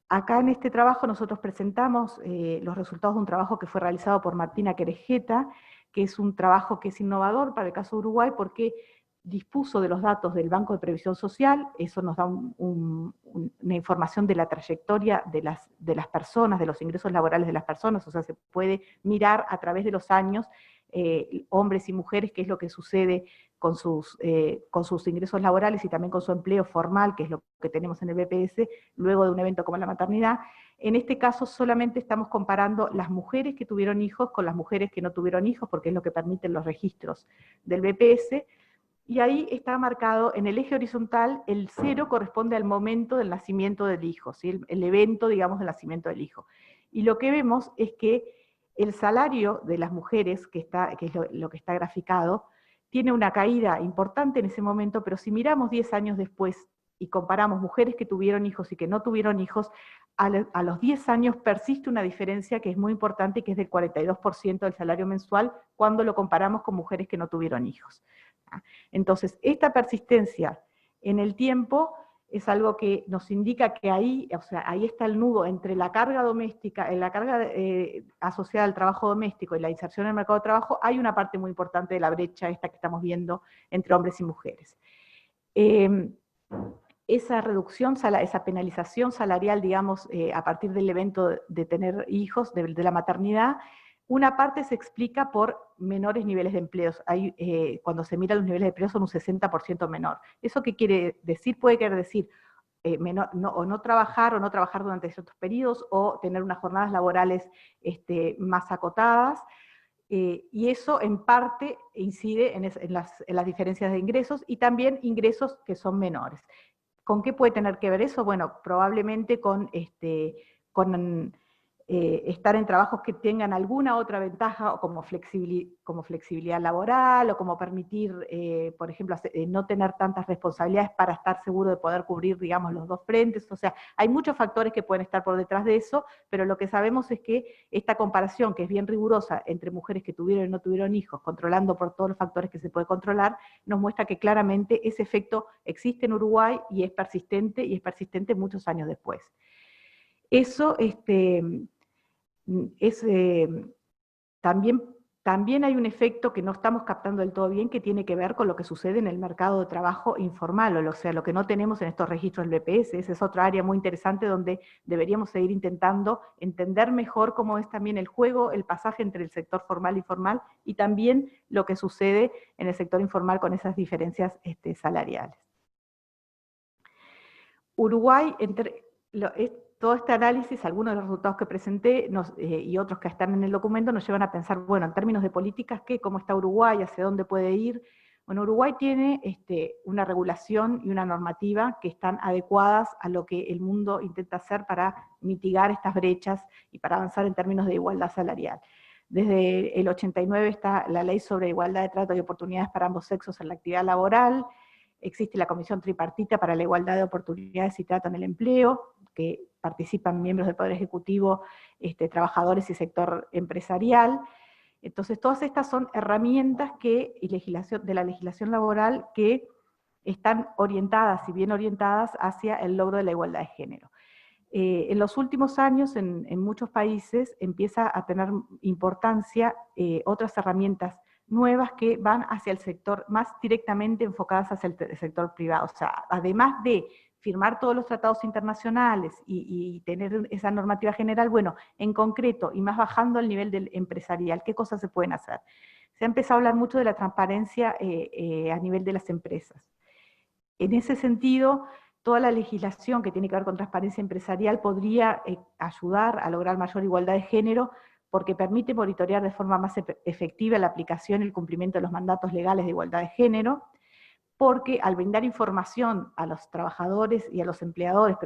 Acá en este trabajo nosotros presentamos los resultados de un trabajo que fue realizado por Martina Querejeta, que es un trabajo que es innovador para el caso de Uruguay porque dispuso de los datos del Banco de Previsión Social. Eso nos da una información de la trayectoria de las personas, de los ingresos laborales de las personas, o sea, se puede mirar a través de los años, hombres y mujeres, qué es lo que sucede con sus ingresos laborales y también con su empleo formal, que es lo que tenemos en el BPS, luego de un evento como la maternidad. En este caso solamente estamos comparando las mujeres que tuvieron hijos con las mujeres que no tuvieron hijos, porque es lo que permiten los registros del BPS, y ahí está marcado en el eje horizontal, el 0 corresponde al momento del nacimiento del hijo, ¿sí? el evento, digamos, del nacimiento del hijo. Y lo que vemos es que el salario de las mujeres, que es lo que está graficado, tiene una caída importante en ese momento, pero si miramos 10 años después y comparamos mujeres que tuvieron hijos y que no tuvieron hijos, a los 10 años persiste una diferencia que es muy importante, que es del 42% del salario mensual, cuando lo comparamos con mujeres que no tuvieron hijos. Entonces, esta persistencia en el tiempo es algo que nos indica que ahí, o sea, ahí está el nudo entre la carga doméstica, la carga asociada al trabajo doméstico y la inserción en el mercado de trabajo. Hay una parte muy importante de la brecha esta que estamos viendo entre hombres y mujeres. Esa reducción, esa penalización salarial, digamos, a partir del evento de tener hijos, de la maternidad, una parte se explica por menores niveles de empleos. Cuando se miran los niveles de empleo son un 60% menor. ¿Eso qué quiere decir? Puede querer decir no trabajar durante ciertos periodos, o tener unas jornadas laborales más acotadas, y eso en parte incide en las diferencias de ingresos, y también ingresos que son menores. ¿Con qué puede tener que ver eso? Bueno, probablemente con estar en trabajos que tengan alguna otra ventaja, o como flexibilidad laboral, o como permitir, por ejemplo, no tener tantas responsabilidades para estar seguro de poder cubrir, digamos, los dos frentes. O sea, hay muchos factores que pueden estar por detrás de eso, pero lo que sabemos es que esta comparación, que es bien rigurosa entre mujeres que tuvieron y no tuvieron hijos, controlando por todos los factores que se puede controlar, nos muestra que claramente ese efecto existe en Uruguay y es persistente muchos años después. Eso también hay un efecto que no estamos captando del todo bien, que tiene que ver con lo que sucede en el mercado de trabajo informal, o sea, lo que no tenemos en estos registros del BPS. Esa es otra área muy interesante donde deberíamos seguir intentando entender mejor cómo es también el juego, el pasaje entre el sector formal y informal, y también lo que sucede en el sector informal con esas diferencias salariales. Uruguay, todo este análisis, algunos de los resultados que presenté y otros que están en el documento, nos llevan a pensar, bueno, en términos de políticas, ¿cómo está Uruguay? ¿Hacia dónde puede ir? Bueno, Uruguay tiene una regulación y una normativa que están adecuadas a lo que el mundo intenta hacer para mitigar estas brechas y para avanzar en términos de igualdad salarial. Desde el 89 está la Ley sobre Igualdad de Trato y Oportunidades para ambos sexos en la actividad laboral. Existe la Comisión Tripartita para la Igualdad de Oportunidades y Trato en el Empleo, que participan miembros del Poder Ejecutivo, trabajadores y sector empresarial. Entonces, todas estas son herramientas de la legislación laboral que están orientadas, y bien orientadas, hacia el logro de la igualdad de género. En los últimos años, en muchos países, empieza a tener importancia otras herramientas nuevas que van hacia el sector, más directamente enfocadas hacia el sector privado. O sea, además de firmar todos los tratados internacionales y tener esa normativa general, bueno, en concreto, y más bajando al nivel del empresarial, ¿qué cosas se pueden hacer? Se ha empezado a hablar mucho de la transparencia a nivel de las empresas. En ese sentido, toda la legislación que tiene que ver con transparencia empresarial podría ayudar a lograr mayor igualdad de género, porque permite monitorear de forma más efectiva la aplicación y el cumplimiento de los mandatos legales de igualdad de género, porque al brindar información a los trabajadores y a los empleadores,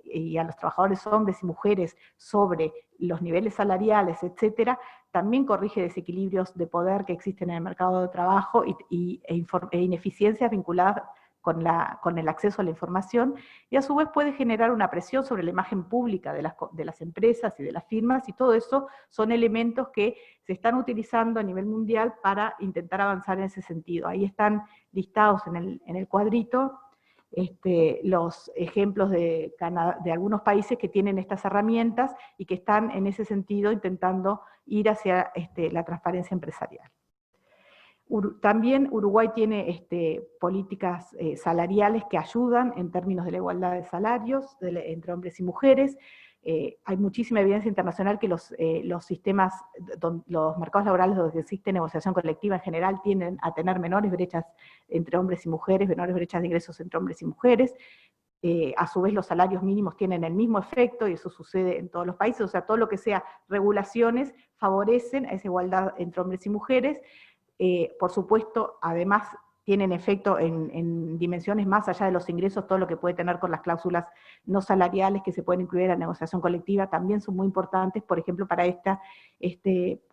y a los trabajadores hombres y mujeres sobre los niveles salariales, etcétera, también corrige desequilibrios de poder que existen en el mercado de trabajo e ineficiencias vinculadas con el acceso a la información, y a su vez puede generar una presión sobre la imagen pública de las empresas y de las firmas, y todo eso son elementos que se están utilizando a nivel mundial para intentar avanzar en ese sentido. Ahí están listados en el cuadrito los ejemplos de algunos países que tienen estas herramientas y que están en ese sentido intentando ir hacia la transparencia empresarial. También Uruguay tiene políticas salariales que ayudan en términos de la igualdad de salarios entre hombres y mujeres. Hay muchísima evidencia internacional que los sistemas, los mercados laborales donde existe negociación colectiva en general tienden a tener menores brechas entre hombres y mujeres, menores brechas de ingresos entre hombres y mujeres. A su vez los salarios mínimos tienen el mismo efecto, y eso sucede en todos los países, o sea, todo lo que sea regulaciones favorecen a esa igualdad entre hombres y mujeres. Por supuesto, además tienen efecto en dimensiones más allá de los ingresos, todo lo que puede tener con las cláusulas no salariales que se pueden incluir en la negociación colectiva, también son muy importantes, por ejemplo, para esta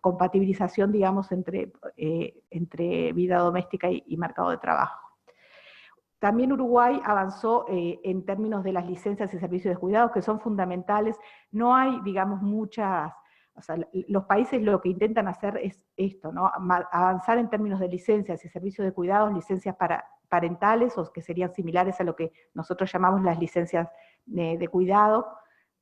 compatibilización, digamos, entre vida doméstica y mercado de trabajo. También Uruguay avanzó en términos de las licencias y servicios de cuidados, que son fundamentales. No hay, digamos, o sea, los países lo que intentan hacer es esto, ¿no? Avanzar en términos de licencias y servicios de cuidados, licencias parentales, o que serían similares a lo que nosotros llamamos las licencias de cuidado,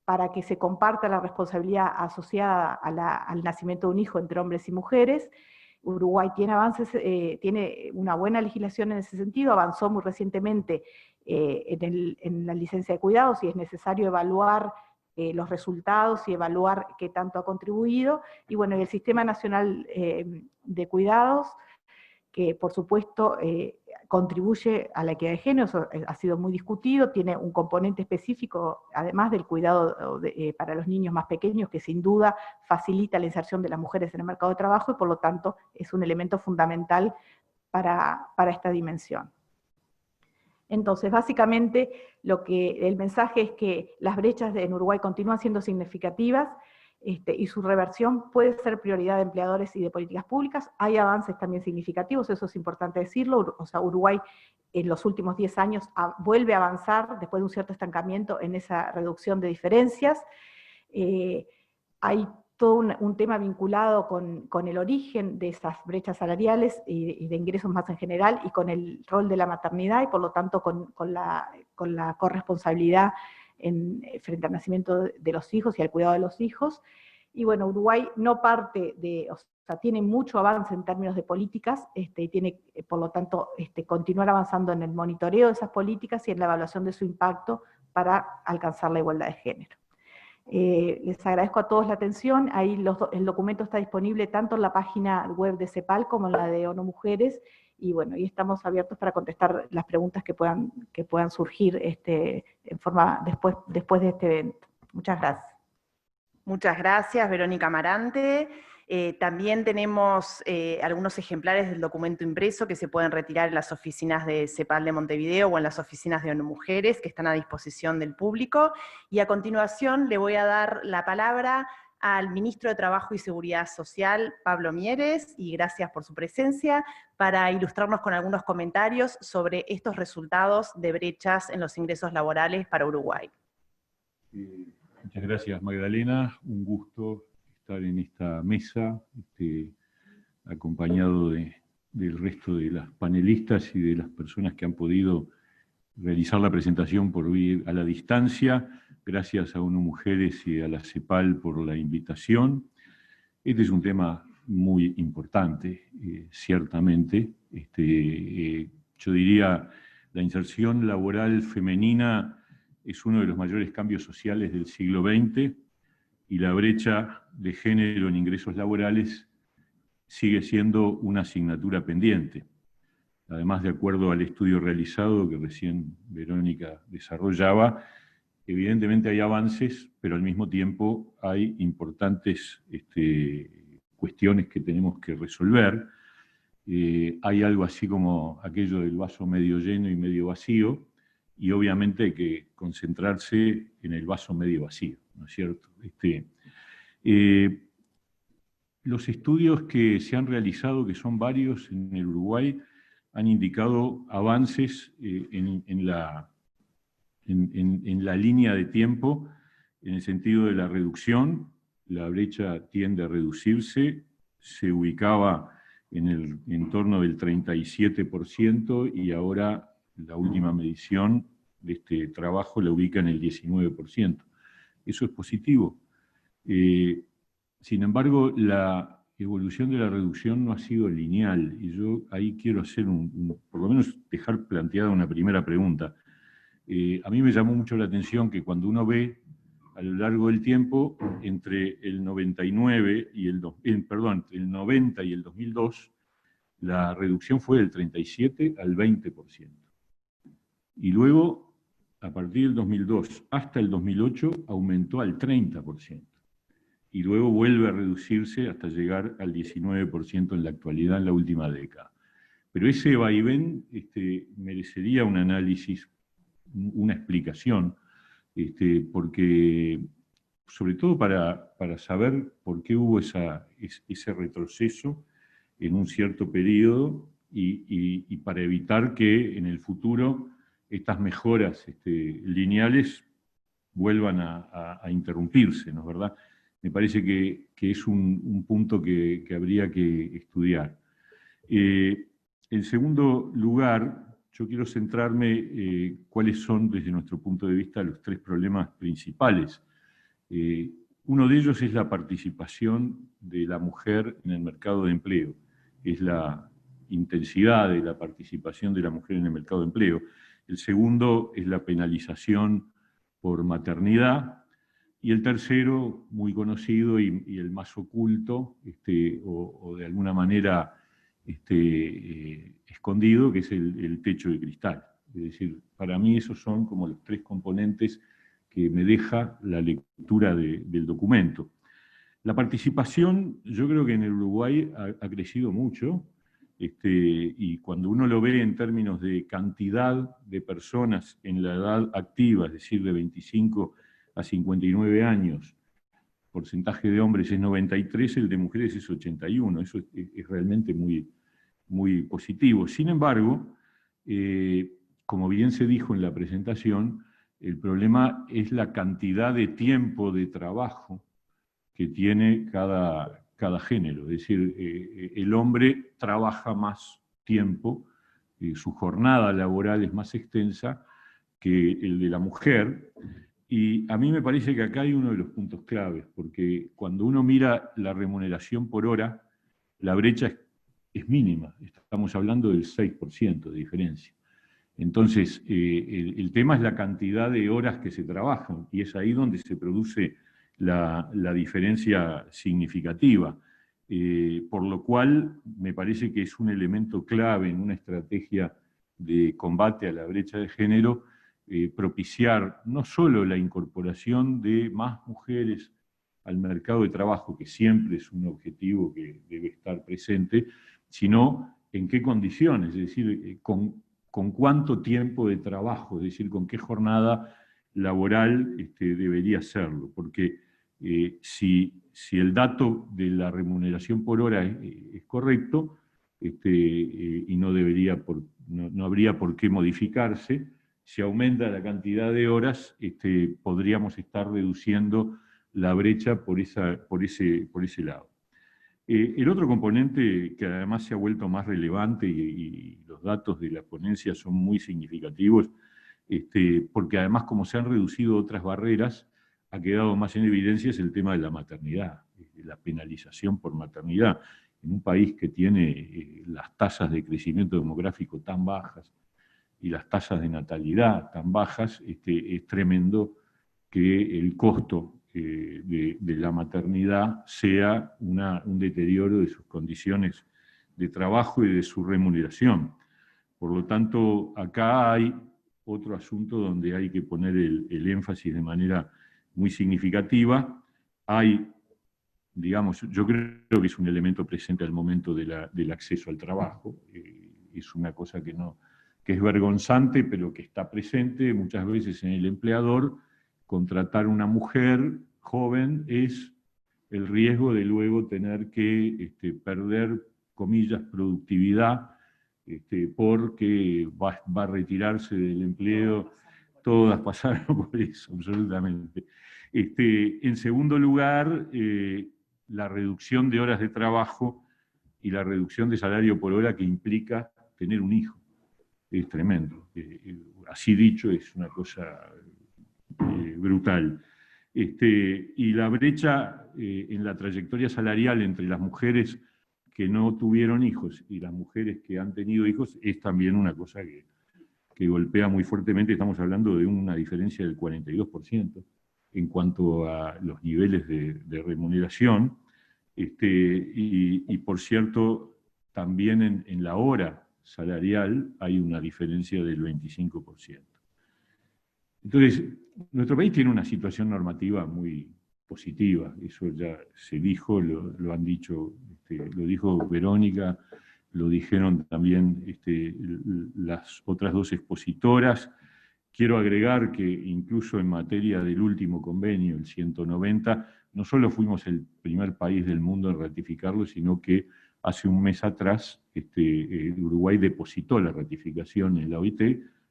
para que se comparta la responsabilidad asociada al nacimiento de un hijo entre hombres y mujeres. Uruguay tiene avances, tiene una buena legislación en ese sentido, avanzó muy recientemente en la licencia de cuidados, y es necesario evaluar los resultados y evaluar qué tanto ha contribuido. Y bueno, el Sistema Nacional de Cuidados, que por supuesto contribuye a la equidad de género, eso ha sido muy discutido, tiene un componente específico, además del cuidado para los niños más pequeños, que sin duda facilita la inserción de las mujeres en el mercado de trabajo, y por lo tanto es un elemento fundamental para esta dimensión. Entonces, básicamente, el mensaje es que las brechas en Uruguay continúan siendo significativas, y su reversión puede ser prioridad de empleadores y de políticas públicas. Hay avances también significativos, eso es importante decirlo. O sea, Uruguay en los últimos 10 años vuelve a avanzar después de un cierto estancamiento en esa reducción de diferencias. Hay todo un tema vinculado con el origen de esas brechas salariales y de ingresos más en general, y con el rol de la maternidad, y por lo tanto con la corresponsabilidad frente al nacimiento de los hijos y al cuidado de los hijos. Y bueno, Uruguay no parte o sea, tiene mucho avance en términos de políticas, y tiene, por lo tanto, continuar avanzando en el monitoreo de esas políticas y en la evaluación de su impacto para alcanzar la igualdad de género. Les agradezco a todos la atención. Ahí el documento está disponible tanto en la página web de CEPAL como en la de ONU Mujeres, y bueno, y estamos abiertos para contestar las preguntas que puedan surgir en forma después de este evento. Muchas gracias.
Muchas gracias, Verónica Amarante. También tenemos algunos ejemplares del documento impreso que se pueden retirar en las oficinas de CEPAL de Montevideo o en las oficinas de ONU Mujeres, que están a disposición del público. Y a continuación le voy a dar la palabra al Ministro de Trabajo y Seguridad Social, Pablo Mieres, y gracias por su presencia, para ilustrarnos con algunos comentarios sobre estos resultados de brechas en los ingresos laborales para Uruguay.
Muchas gracias, Magdalena. Un gusto estar en esta mesa, acompañado del resto de las panelistas y de las personas que han podido realizar la presentación por vía a la distancia. Gracias a ONU Mujeres y a la CEPAL por la invitación. Este es un tema muy importante, ciertamente. Yo diría, la inserción laboral femenina es uno de los mayores cambios sociales del siglo XX, y la brecha de género en ingresos laborales sigue siendo una asignatura pendiente. Además, de acuerdo al estudio realizado que recién Verónica desarrollaba, evidentemente hay avances, pero al mismo tiempo hay importantes cuestiones que tenemos que resolver. Hay algo así como aquello del vaso medio lleno y medio vacío, y obviamente hay que concentrarse en el vaso medio vacío, ¿no es cierto? Los estudios que se han realizado, que son varios en el Uruguay, han indicado avances en la línea de tiempo, en el sentido de la reducción. La brecha tiende a reducirse, se ubicaba en torno del 37% y ahora la última medición de este trabajo la ubica en el 19%. Eso es positivo. Sin embargo, la evolución de la reducción no ha sido lineal, y yo ahí quiero hacer por lo menos dejar planteada una primera pregunta. A mí me llamó mucho la atención que cuando uno ve a lo largo del tiempo, entre el 99 y el 90 y el 2002, la reducción fue del 37 al 20%. Y luego, a partir del 2002 hasta el 2008, aumentó al 30%. Y luego vuelve a reducirse hasta llegar al 19% en la actualidad, en la última década. Pero ese vaivén merecería un análisis, una explicación, porque, sobre todo para saber por qué hubo ese retroceso en un cierto periodo y para evitar que en el futuro estas mejoras lineales vuelvan a interrumpirse, ¿no es verdad? Me parece que es un punto que habría que estudiar. En segundo lugar, yo quiero centrarme cuáles son, desde nuestro punto de vista, los tres problemas principales. Uno de ellos es la participación de la mujer en el mercado de empleo, es la intensidad de la participación de la mujer en el mercado de empleo. El segundo es la penalización por maternidad, y el tercero, muy conocido y el más oculto, o de alguna manera escondido, que es el techo de cristal. Es decir, para mí esos son como los tres componentes que me deja la lectura del documento. La participación, yo creo que en el Uruguay ha crecido mucho, y cuando uno lo ve en términos de cantidad de personas en la edad activa, es decir, de 25 a 59 años, porcentaje de hombres es 93, el de mujeres es 81, eso es realmente muy, muy positivo. Sin embargo, como bien se dijo en la presentación, el problema es la cantidad de tiempo de trabajo que tiene cada género. Es decir, el hombre trabaja más tiempo, su jornada laboral es más extensa que el de la mujer, y a mí me parece que acá hay uno de los puntos claves, porque cuando uno mira la remuneración por hora, la brecha es mínima, estamos hablando del 6% de diferencia. Entonces, el tema es la cantidad de horas que se trabajan, y es ahí donde se produce la diferencia significativa. Por lo cual, me parece que es un elemento clave en una estrategia de combate a la brecha de género, propiciar no solo la incorporación de más mujeres al mercado de trabajo, que siempre es un objetivo que debe estar presente, sino en qué condiciones, es decir, con cuánto tiempo de trabajo, es decir, con qué jornada laboral debería hacerlo. Porque si el dato de la remuneración por hora es correcto, y no habría por qué modificarse, si aumenta la cantidad de horas, podríamos estar reduciendo la brecha por ese lado. El otro componente que además se ha vuelto más relevante, y los datos de la ponencia son muy significativos, porque además, como se han reducido otras barreras, ha quedado más en evidencia, es el tema de la maternidad, la penalización por maternidad. En un país que tiene las tasas de crecimiento demográfico tan bajas y las tasas de natalidad tan bajas, es tremendo que el costo de la maternidad sea un deterioro de sus condiciones de trabajo y de su remuneración. Por lo tanto, acá hay otro asunto donde hay que poner el énfasis de manera muy significativa. Yo creo que es un elemento presente al momento del acceso al trabajo. Es una cosa que es vergonzante, pero que está presente muchas veces en el empleador. Contratar una mujer joven es el riesgo de luego tener que perder, comillas, productividad porque va a retirarse del empleo. Todas pasaron por eso, absolutamente. En segundo lugar, la reducción de horas de trabajo y la reducción de salario por hora que implica tener un hijo. Es tremendo. Así dicho, es una cosa brutal. Y la brecha en la trayectoria salarial entre las mujeres que no tuvieron hijos y las mujeres que han tenido hijos es también una cosa que golpea muy fuertemente. Estamos hablando de una diferencia del 42% en cuanto a los niveles de remuneración. Y por cierto, también en la hora salarial hay una diferencia del 25%. Entonces, nuestro país tiene una situación normativa muy positiva, eso ya se dijo, lo han dicho, lo dijo Verónica, lo dijeron también las otras dos expositoras. Quiero agregar que incluso en materia del último convenio, el 190, no solo fuimos el primer país del mundo en ratificarlo, sino que hace un mes atrás Uruguay depositó la ratificación en la OIT,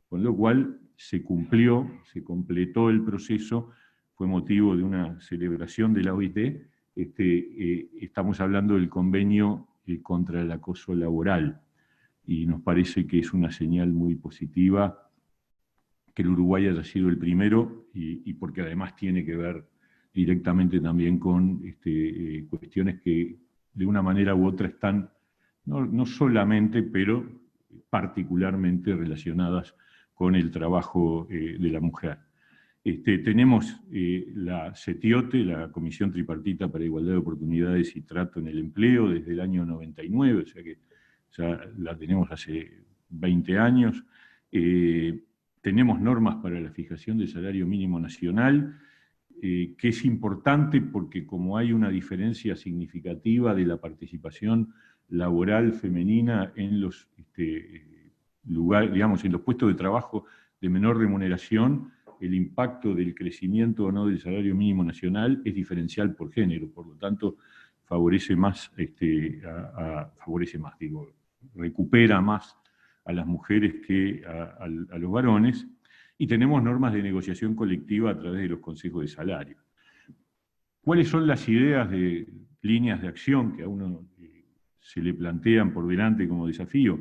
con lo cual se cumplió, se completó el proceso, fue motivo de una celebración de la OIT. Estamos hablando del convenio contra el acoso laboral, y nos parece que es una señal muy positiva que el Uruguay haya sido el primero, y porque además tiene que ver directamente también con cuestiones que de una manera u otra están, no solamente, pero particularmente relacionadas con el trabajo de la mujer. Tenemos la CETIOTE, la Comisión Tripartita para Igualdad de Oportunidades y Trato en el Empleo, desde el año 99, o sea que ya la tenemos hace 20 años. Tenemos normas para la fijación del salario mínimo nacional, que es importante porque como hay una diferencia significativa de la participación laboral femenina en los lugares, digamos, en los puestos de trabajo de menor remuneración, el impacto del crecimiento o no del salario mínimo nacional es diferencial por género, por lo tanto favorece más, recupera más a las mujeres que a los varones, y tenemos normas de negociación colectiva a través de los consejos de salario. ¿Cuáles son las ideas de líneas de acción que a uno se le plantean por delante como desafío?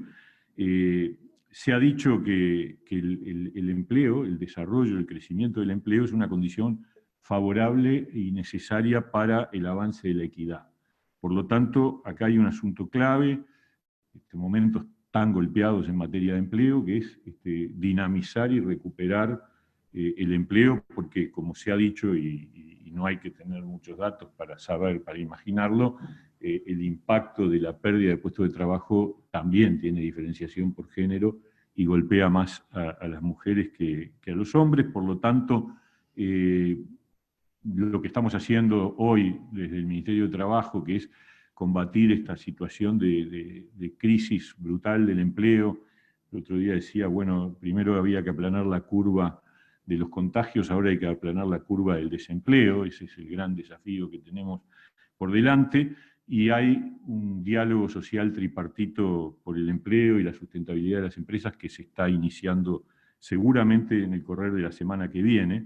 Se ha dicho que el empleo, el desarrollo, el crecimiento del empleo es una condición favorable y necesaria para el avance de la equidad. Por lo tanto, acá hay un asunto clave, momentos tan golpeados en materia de empleo, que es dinamizar y recuperar el empleo, porque como se ha dicho, y no hay que tener muchos datos para saber, para imaginarlo, el impacto de la pérdida de puestos de trabajo también tiene diferenciación por género y golpea más a las mujeres que a los hombres. Por lo tanto, lo que estamos haciendo hoy desde el Ministerio de Trabajo, que es combatir esta situación de crisis brutal del empleo. El otro día decía, bueno, primero había que aplanar la curva de los contagios, ahora hay que aplanar la curva del desempleo, ese es el gran desafío que tenemos por delante, y hay un diálogo social tripartito por el empleo y la sustentabilidad de las empresas que se está iniciando seguramente en el correr de la semana que viene.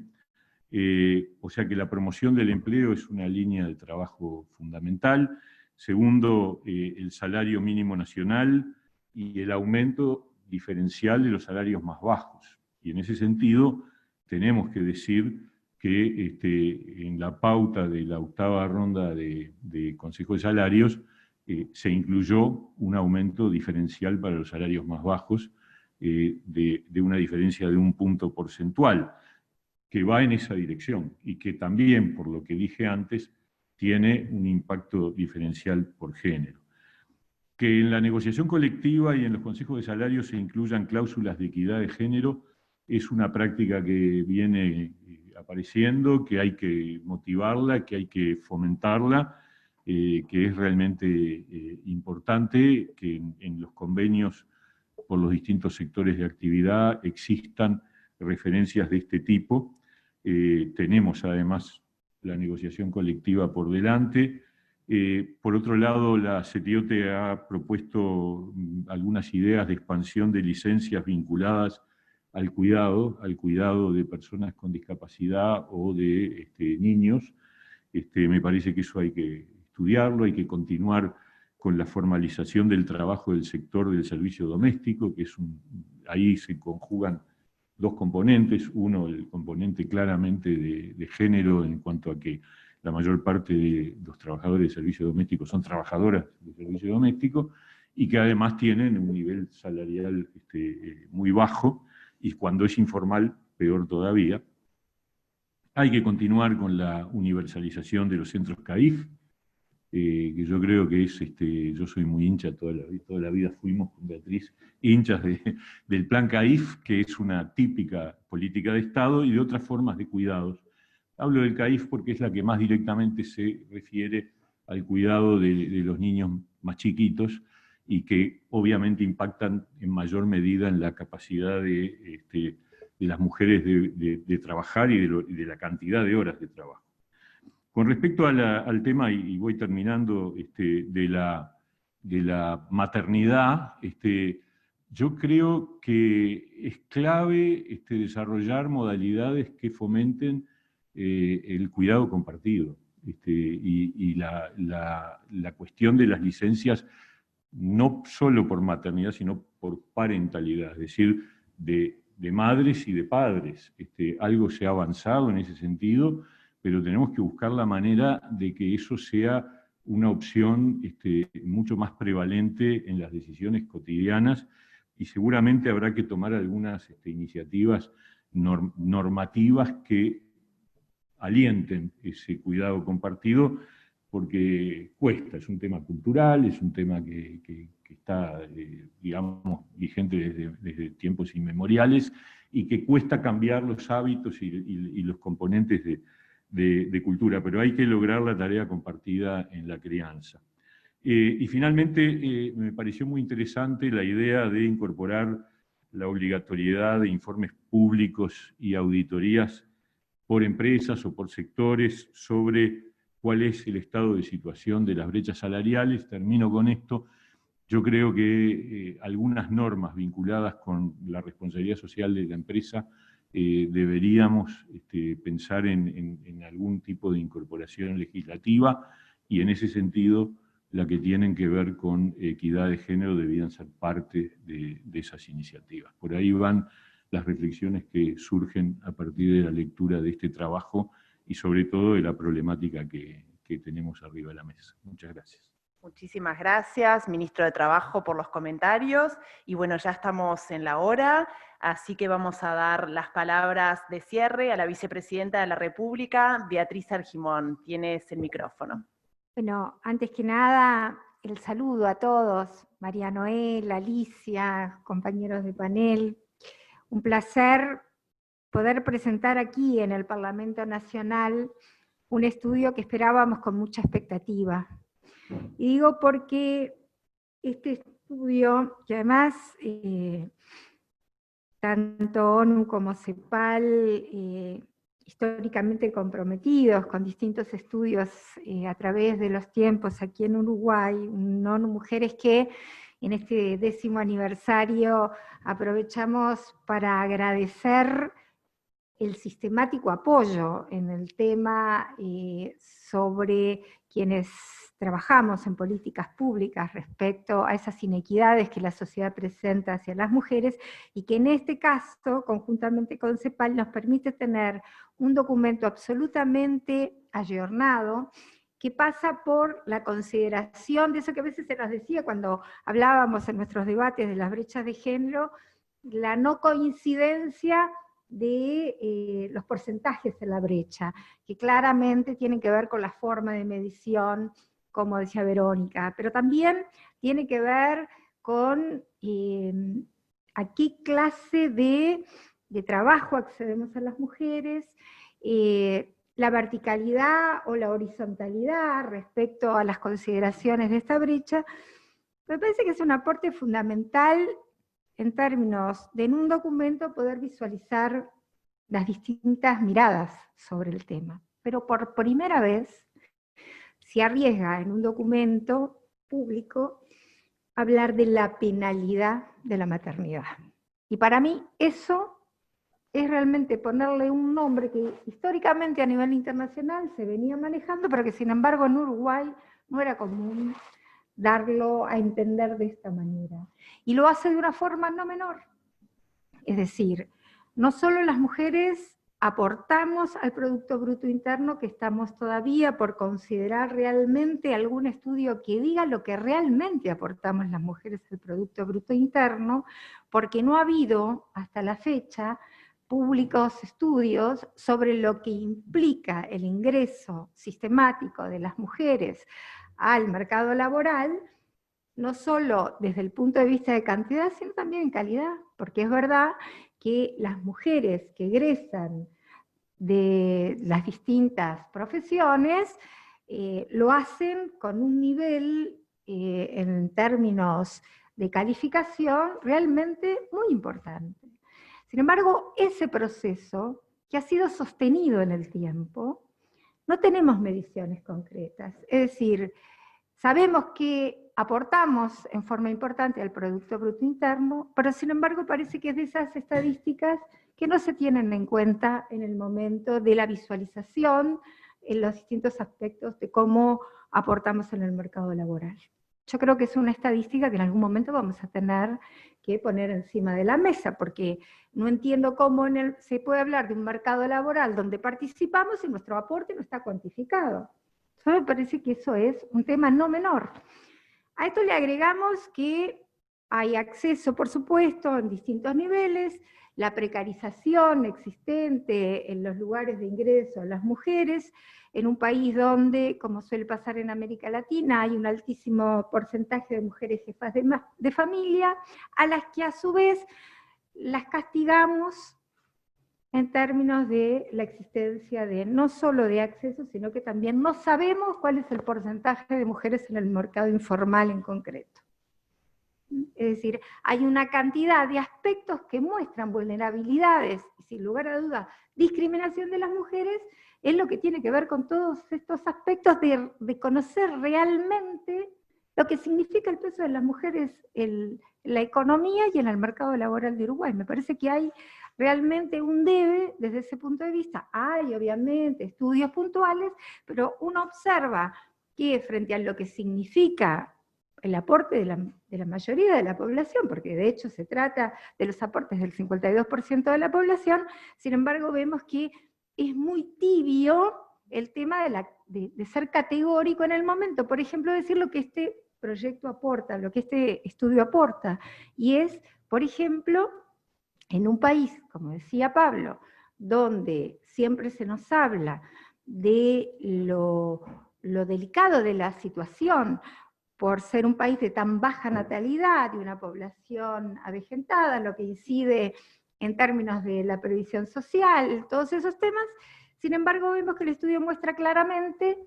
O sea que la promoción del empleo es una línea de trabajo fundamental. Segundo, el salario mínimo nacional y el aumento diferencial de los salarios más bajos. Y en ese sentido, tenemos que decir que en la pauta de la octava ronda de Consejo de Salarios se incluyó un aumento diferencial para los salarios más bajos de una diferencia de 1 punto porcentual, que va en esa dirección y que también, por lo que dije antes, tiene un impacto diferencial por género. Que en la negociación colectiva y en los consejos de salarios se incluyan cláusulas de equidad de género es una práctica que viene apareciendo, que hay que motivarla, que hay que fomentarla, que es realmente importante que en los convenios por los distintos sectores de actividad existan referencias de este tipo. Tenemos además la negociación colectiva por delante, Por otro lado, la CETIOTE ha propuesto algunas ideas de expansión de licencias vinculadas al cuidado de personas con discapacidad o de niños. Me parece que eso hay que estudiarlo, hay que continuar con la formalización del trabajo del sector del servicio doméstico, que ahí se conjugan dos componentes. Uno, el componente claramente de género, en cuanto a que la mayor parte de los trabajadores de servicio doméstico son trabajadoras de servicio doméstico, y que además tienen un nivel salarial muy bajo, y cuando es informal, peor todavía. Hay que continuar con la universalización de los centros CAIF, que yo creo que es, yo soy muy hincha, toda la vida fuimos con Beatriz hinchas del plan CAIF, que es una típica política de Estado, y de otras formas de cuidados. Hablo del CAIF porque es la que más directamente se refiere al cuidado de los niños más chiquitos, y que obviamente impactan en mayor medida en la capacidad de las mujeres de trabajar y de la cantidad de horas de trabajo. Con respecto al tema, y voy terminando, de la maternidad, yo creo que es clave desarrollar modalidades que fomenten el cuidado compartido. Y la cuestión de las licencias, no solo por maternidad, sino por parentalidad, es decir, de madres y de padres. Algo se ha avanzado en ese sentido, pero tenemos que buscar la manera de que eso sea una opción mucho más prevalente en las decisiones cotidianas, y seguramente habrá que tomar algunas iniciativas normativas que alienten ese cuidado compartido, porque cuesta, es un tema cultural, es un tema que está, digamos, vigente desde tiempos inmemoriales, y que cuesta cambiar los hábitos y los componentes de cultura, pero hay que lograr la tarea compartida en la crianza. Y finalmente, me pareció muy interesante la idea de incorporar la obligatoriedad de informes públicos y auditorías por empresas o por sectores sobre cuál es el estado de situación de las brechas salariales. Termino con esto. Yo creo que algunas normas vinculadas con la responsabilidad social de la empresa deberíamos pensar en algún tipo de incorporación legislativa, y en ese sentido la que tienen que ver con equidad de género debían ser parte de esas iniciativas. Por ahí van las reflexiones que surgen a partir de la lectura de este trabajo, y sobre todo de la problemática que tenemos arriba de la mesa. Muchas gracias.
Muchísimas gracias, ministro de Trabajo, por los comentarios. Y bueno, ya estamos en la hora, así que vamos a dar las palabras de cierre a la vicepresidenta de la República, Beatriz Argimón. Tienes el micrófono.
Bueno, antes que nada, el saludo a todos, María Noel, Alicia, compañeros de panel. Un placer poder presentar aquí en el Parlamento Nacional un estudio que esperábamos con mucha expectativa. Y digo porque este estudio, que además tanto ONU como CEPAL, históricamente comprometidos con distintos estudios a través de los tiempos aquí en Uruguay, ONU Mujeres, que en este 10º aniversario aprovechamos para agradecer el sistemático apoyo en el tema sobre quienes trabajamos en políticas públicas respecto a esas inequidades que la sociedad presenta hacia las mujeres, y que en este caso, conjuntamente con CEPAL, nos permite tener un documento absolutamente ayornado, que pasa por la consideración de eso que a veces se nos decía cuando hablábamos en nuestros debates de las brechas de género, la no coincidencia de los porcentajes en la brecha, que claramente tienen que ver con la forma de medición, como decía Verónica, pero también tiene que ver con a qué clase de trabajo accedemos a las mujeres, la verticalidad o la horizontalidad respecto a las consideraciones de esta brecha. Me parece que es un aporte fundamental en términos de en un documento poder visualizar las distintas miradas sobre el tema. Pero por primera vez se arriesga en un documento público hablar de la penalidad de la maternidad. Y para mí eso es realmente ponerle un nombre que históricamente a nivel internacional se venía manejando, pero que sin embargo en Uruguay no era común darlo a entender de esta manera. Y lo hace de una forma no menor. Es decir, no solo las mujeres aportamos al Producto Bruto Interno, que estamos todavía por considerar realmente algún estudio que diga lo que realmente aportamos las mujeres al Producto Bruto Interno, porque no ha habido hasta la fecha públicos estudios sobre lo que implica el ingreso sistemático de las mujeres al mercado laboral, no solo desde el punto de vista de cantidad, sino también en calidad, porque es verdad que las mujeres que egresan de las distintas profesiones lo hacen con un nivel en términos de calificación realmente muy importante. Sin embargo, ese proceso que ha sido sostenido en el tiempo, no tenemos mediciones concretas. Es decir, sabemos que aportamos en forma importante al Producto Bruto Interno, pero sin embargo parece que es de esas estadísticas que no se tienen en cuenta en el momento de la visualización en los distintos aspectos de cómo aportamos en el mercado laboral. Yo creo que es una estadística que en algún momento vamos a tener que poner encima de la mesa, porque no entiendo cómo se puede hablar de un mercado laboral donde participamos y nuestro aporte no está cuantificado. A mí me parece que eso es un tema no menor. A esto le agregamos que hay acceso, por supuesto, en distintos niveles, la precarización existente en los lugares de ingreso de las mujeres, en un país donde, como suele pasar en América Latina, hay un altísimo porcentaje de mujeres jefas de familia, a las que a su vez las castigamos en términos de la existencia de no solo de acceso, sino que también no sabemos cuál es el porcentaje de mujeres en el mercado informal en concreto. Es decir, hay una cantidad de aspectos que muestran vulnerabilidades, y sin lugar a dudas, discriminación de las mujeres, es lo que tiene que ver con todos estos aspectos de conocer realmente lo que significa el peso de las mujeres en la economía y en el mercado laboral de Uruguay. Me parece que hay realmente un debe desde ese punto de vista. Hay obviamente estudios puntuales, pero uno observa que frente a lo que significa el aporte de la mayoría de la población, porque de hecho se trata de los aportes del 52% de la población, sin embargo vemos que es muy tibio el tema de ser categórico en el momento, por ejemplo, decir lo que este proyecto aporta, lo que este estudio aporta, y es, por ejemplo, en un país, como decía Pablo, donde siempre se nos habla de lo delicado de la situación, por ser un país de tan baja natalidad, de una población avejentada, lo que incide en términos de la previsión social, todos esos temas. Sin embargo, vemos que el estudio muestra claramente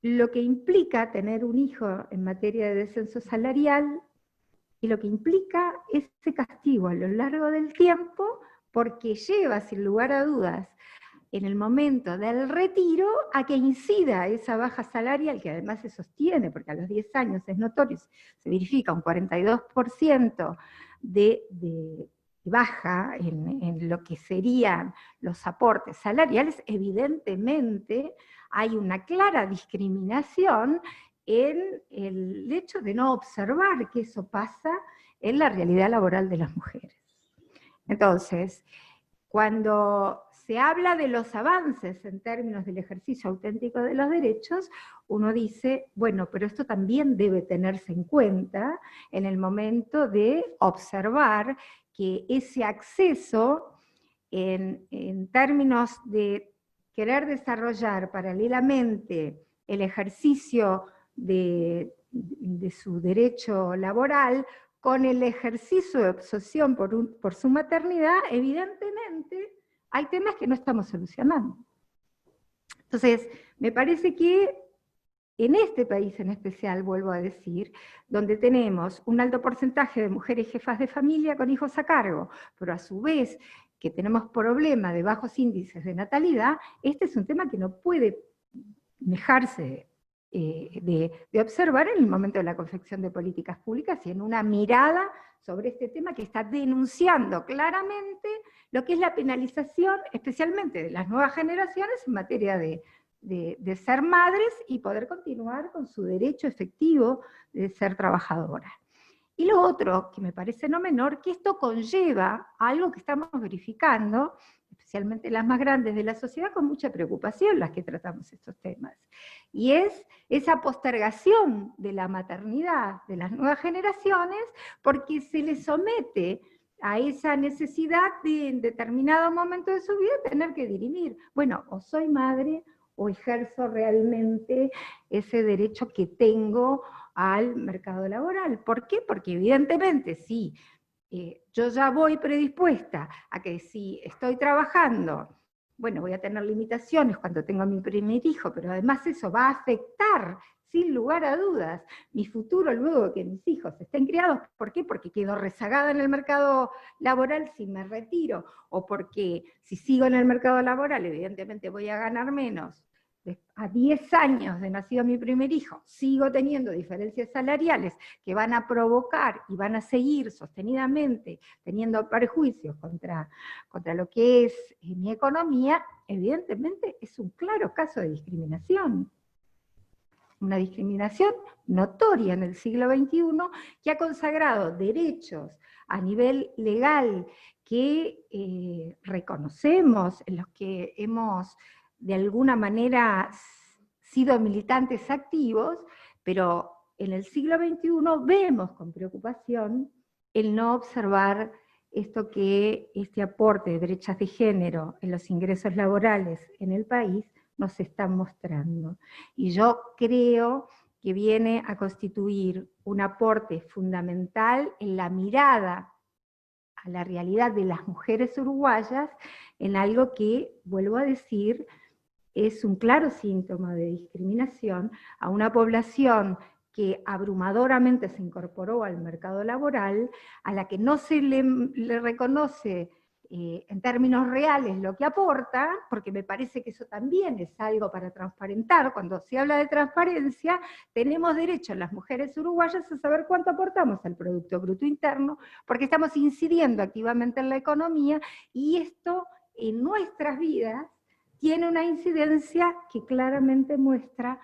lo que implica tener un hijo en materia de descenso salarial y lo que implica ese castigo a lo largo del tiempo, porque lleva, sin lugar a dudas, en el momento del retiro, a que incida esa baja salarial, que además se sostiene, porque a los 10 años es notorio, se verifica un 42% de baja en lo que serían los aportes salariales. Evidentemente hay una clara discriminación en el hecho de no observar que eso pasa en la realidad laboral de las mujeres. Entonces, cuando se habla de los avances en términos del ejercicio auténtico de los derechos, uno dice, bueno, pero esto también debe tenerse en cuenta en el momento de observar que ese acceso en términos de querer desarrollar paralelamente el ejercicio de su derecho laboral con el ejercicio de obsesión por su maternidad, evidentemente hay temas que no estamos solucionando. Entonces, me parece que en este país en especial, vuelvo a decir, donde tenemos un alto porcentaje de mujeres jefas de familia con hijos a cargo, pero a su vez que tenemos problemas de bajos índices de natalidad, este es un tema que no puede dejarse de observar en el momento de la confección de políticas públicas y en una mirada sobre este tema que está denunciando claramente lo que es la penalización, especialmente de las nuevas generaciones en materia de ser madres y poder continuar con su derecho efectivo de ser trabajadoras. Y lo otro, que me parece no menor, que esto conlleva algo que estamos verificando, especialmente las más grandes de la sociedad, con mucha preocupación las que tratamos estos temas. Y es esa postergación de la maternidad de las nuevas generaciones, porque se les somete a esa necesidad de en determinado momento de su vida tener que dirimir. Bueno, o soy madre o ejerzo realmente ese derecho que tengo al mercado laboral. ¿Por qué? Porque evidentemente si yo ya voy predispuesta a que si estoy trabajando, bueno, voy a tener limitaciones cuando tengo mi primer hijo, pero además eso va a afectar, sin lugar a dudas, mi futuro luego de que mis hijos estén criados. ¿Por qué? Porque quedo rezagada en el mercado laboral si me retiro, o porque si sigo en el mercado laboral, evidentemente voy a ganar menos. A 10 años de nacido mi primer hijo, sigo teniendo diferencias salariales que van a provocar y van a seguir sostenidamente teniendo perjuicios contra lo que es mi economía, evidentemente es un claro caso de discriminación. Una discriminación notoria en el siglo XXI que ha consagrado derechos a nivel legal que reconocemos, en los que hemos de alguna manera sido militantes activos, pero en el siglo XXI vemos con preocupación el no observar este aporte de brechas de género en los ingresos laborales en el país nos está mostrando. Y yo creo que viene a constituir un aporte fundamental en la mirada a la realidad de las mujeres uruguayas, en algo que, vuelvo a decir, es un claro síntoma de discriminación a una población que abrumadoramente se incorporó al mercado laboral, a la que no se le reconoce en términos reales lo que aporta, porque me parece que eso también es algo para transparentar. Cuando se habla de transparencia, tenemos derecho las mujeres uruguayas a saber cuánto aportamos al Producto Bruto Interno, porque estamos incidiendo activamente en la economía, y esto en nuestras vidas tiene una incidencia que claramente muestra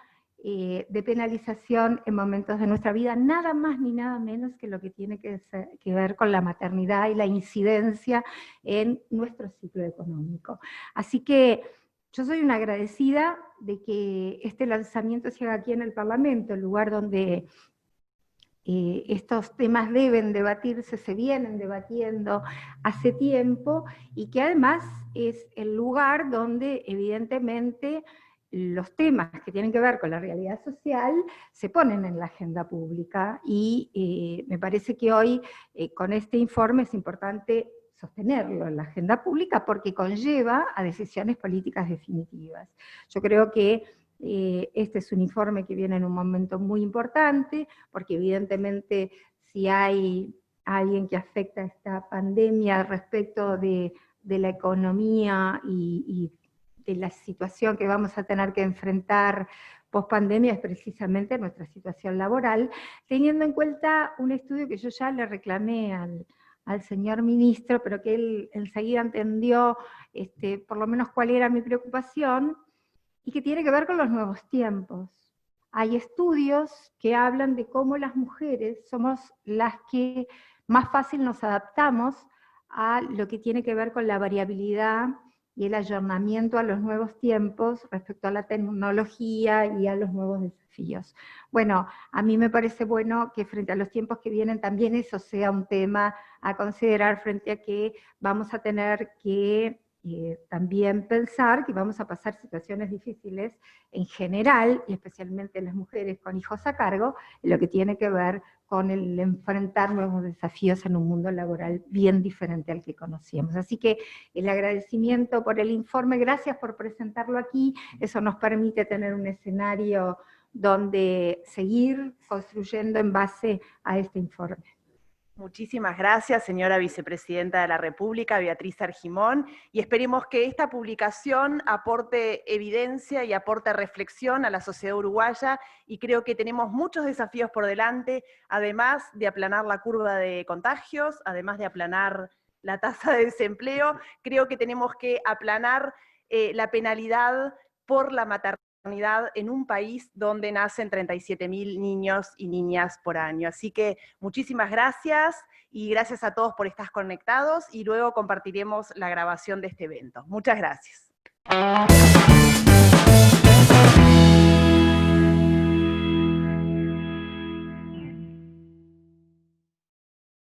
de penalización en momentos de nuestra vida, nada más ni nada menos que lo que tiene que ver con la maternidad y la incidencia en nuestro ciclo económico. Así que yo soy una agradecida de que este lanzamiento se haga aquí en el Parlamento, el lugar donde estos temas deben debatirse, se vienen debatiendo hace tiempo, y que además es el lugar donde evidentemente los temas que tienen que ver con la realidad social se ponen en la agenda pública, y me parece que hoy con este informe es importante sostenerlo en la agenda pública porque conlleva a decisiones políticas definitivas. Yo creo que este es un informe que viene en un momento muy importante, porque evidentemente si hay alguien que afecta a esta pandemia respecto de la economía y de la situación que vamos a tener que enfrentar post-pandemia, es precisamente nuestra situación laboral, teniendo en cuenta un estudio que yo ya le reclamé al señor ministro, pero que él enseguida entendió por lo menos cuál era mi preocupación, y que tiene que ver con los nuevos tiempos. Hay estudios que hablan de cómo las mujeres somos las que más fácil nos adaptamos a lo que tiene que ver con la variabilidad y el ayornamiento a los nuevos tiempos respecto a la tecnología y a los nuevos desafíos. Bueno, a mí me parece bueno que frente a los tiempos que vienen también eso sea un tema a considerar, frente a que vamos a tener que también pensar que vamos a pasar situaciones difíciles en general, y especialmente las mujeres con hijos a cargo, en lo que tiene que ver con el enfrentar nuevos desafíos en un mundo laboral bien diferente al que conocíamos. Así que el agradecimiento por el informe, gracias por presentarlo aquí, eso nos permite tener un escenario donde seguir construyendo en base a este informe.
Muchísimas gracias, señora Vicepresidenta de la República, Beatriz Argimón, y esperemos que esta publicación aporte evidencia y aporte reflexión a la sociedad uruguaya, y creo que tenemos muchos desafíos por delante, además de aplanar la curva de contagios, además de aplanar la tasa de desempleo, creo que tenemos que aplanar la penalidad por la maternidad en un país donde nacen 37.000 niños y niñas por año. Así que muchísimas gracias y gracias a todos por estar conectados y luego compartiremos la grabación de este evento. Muchas gracias.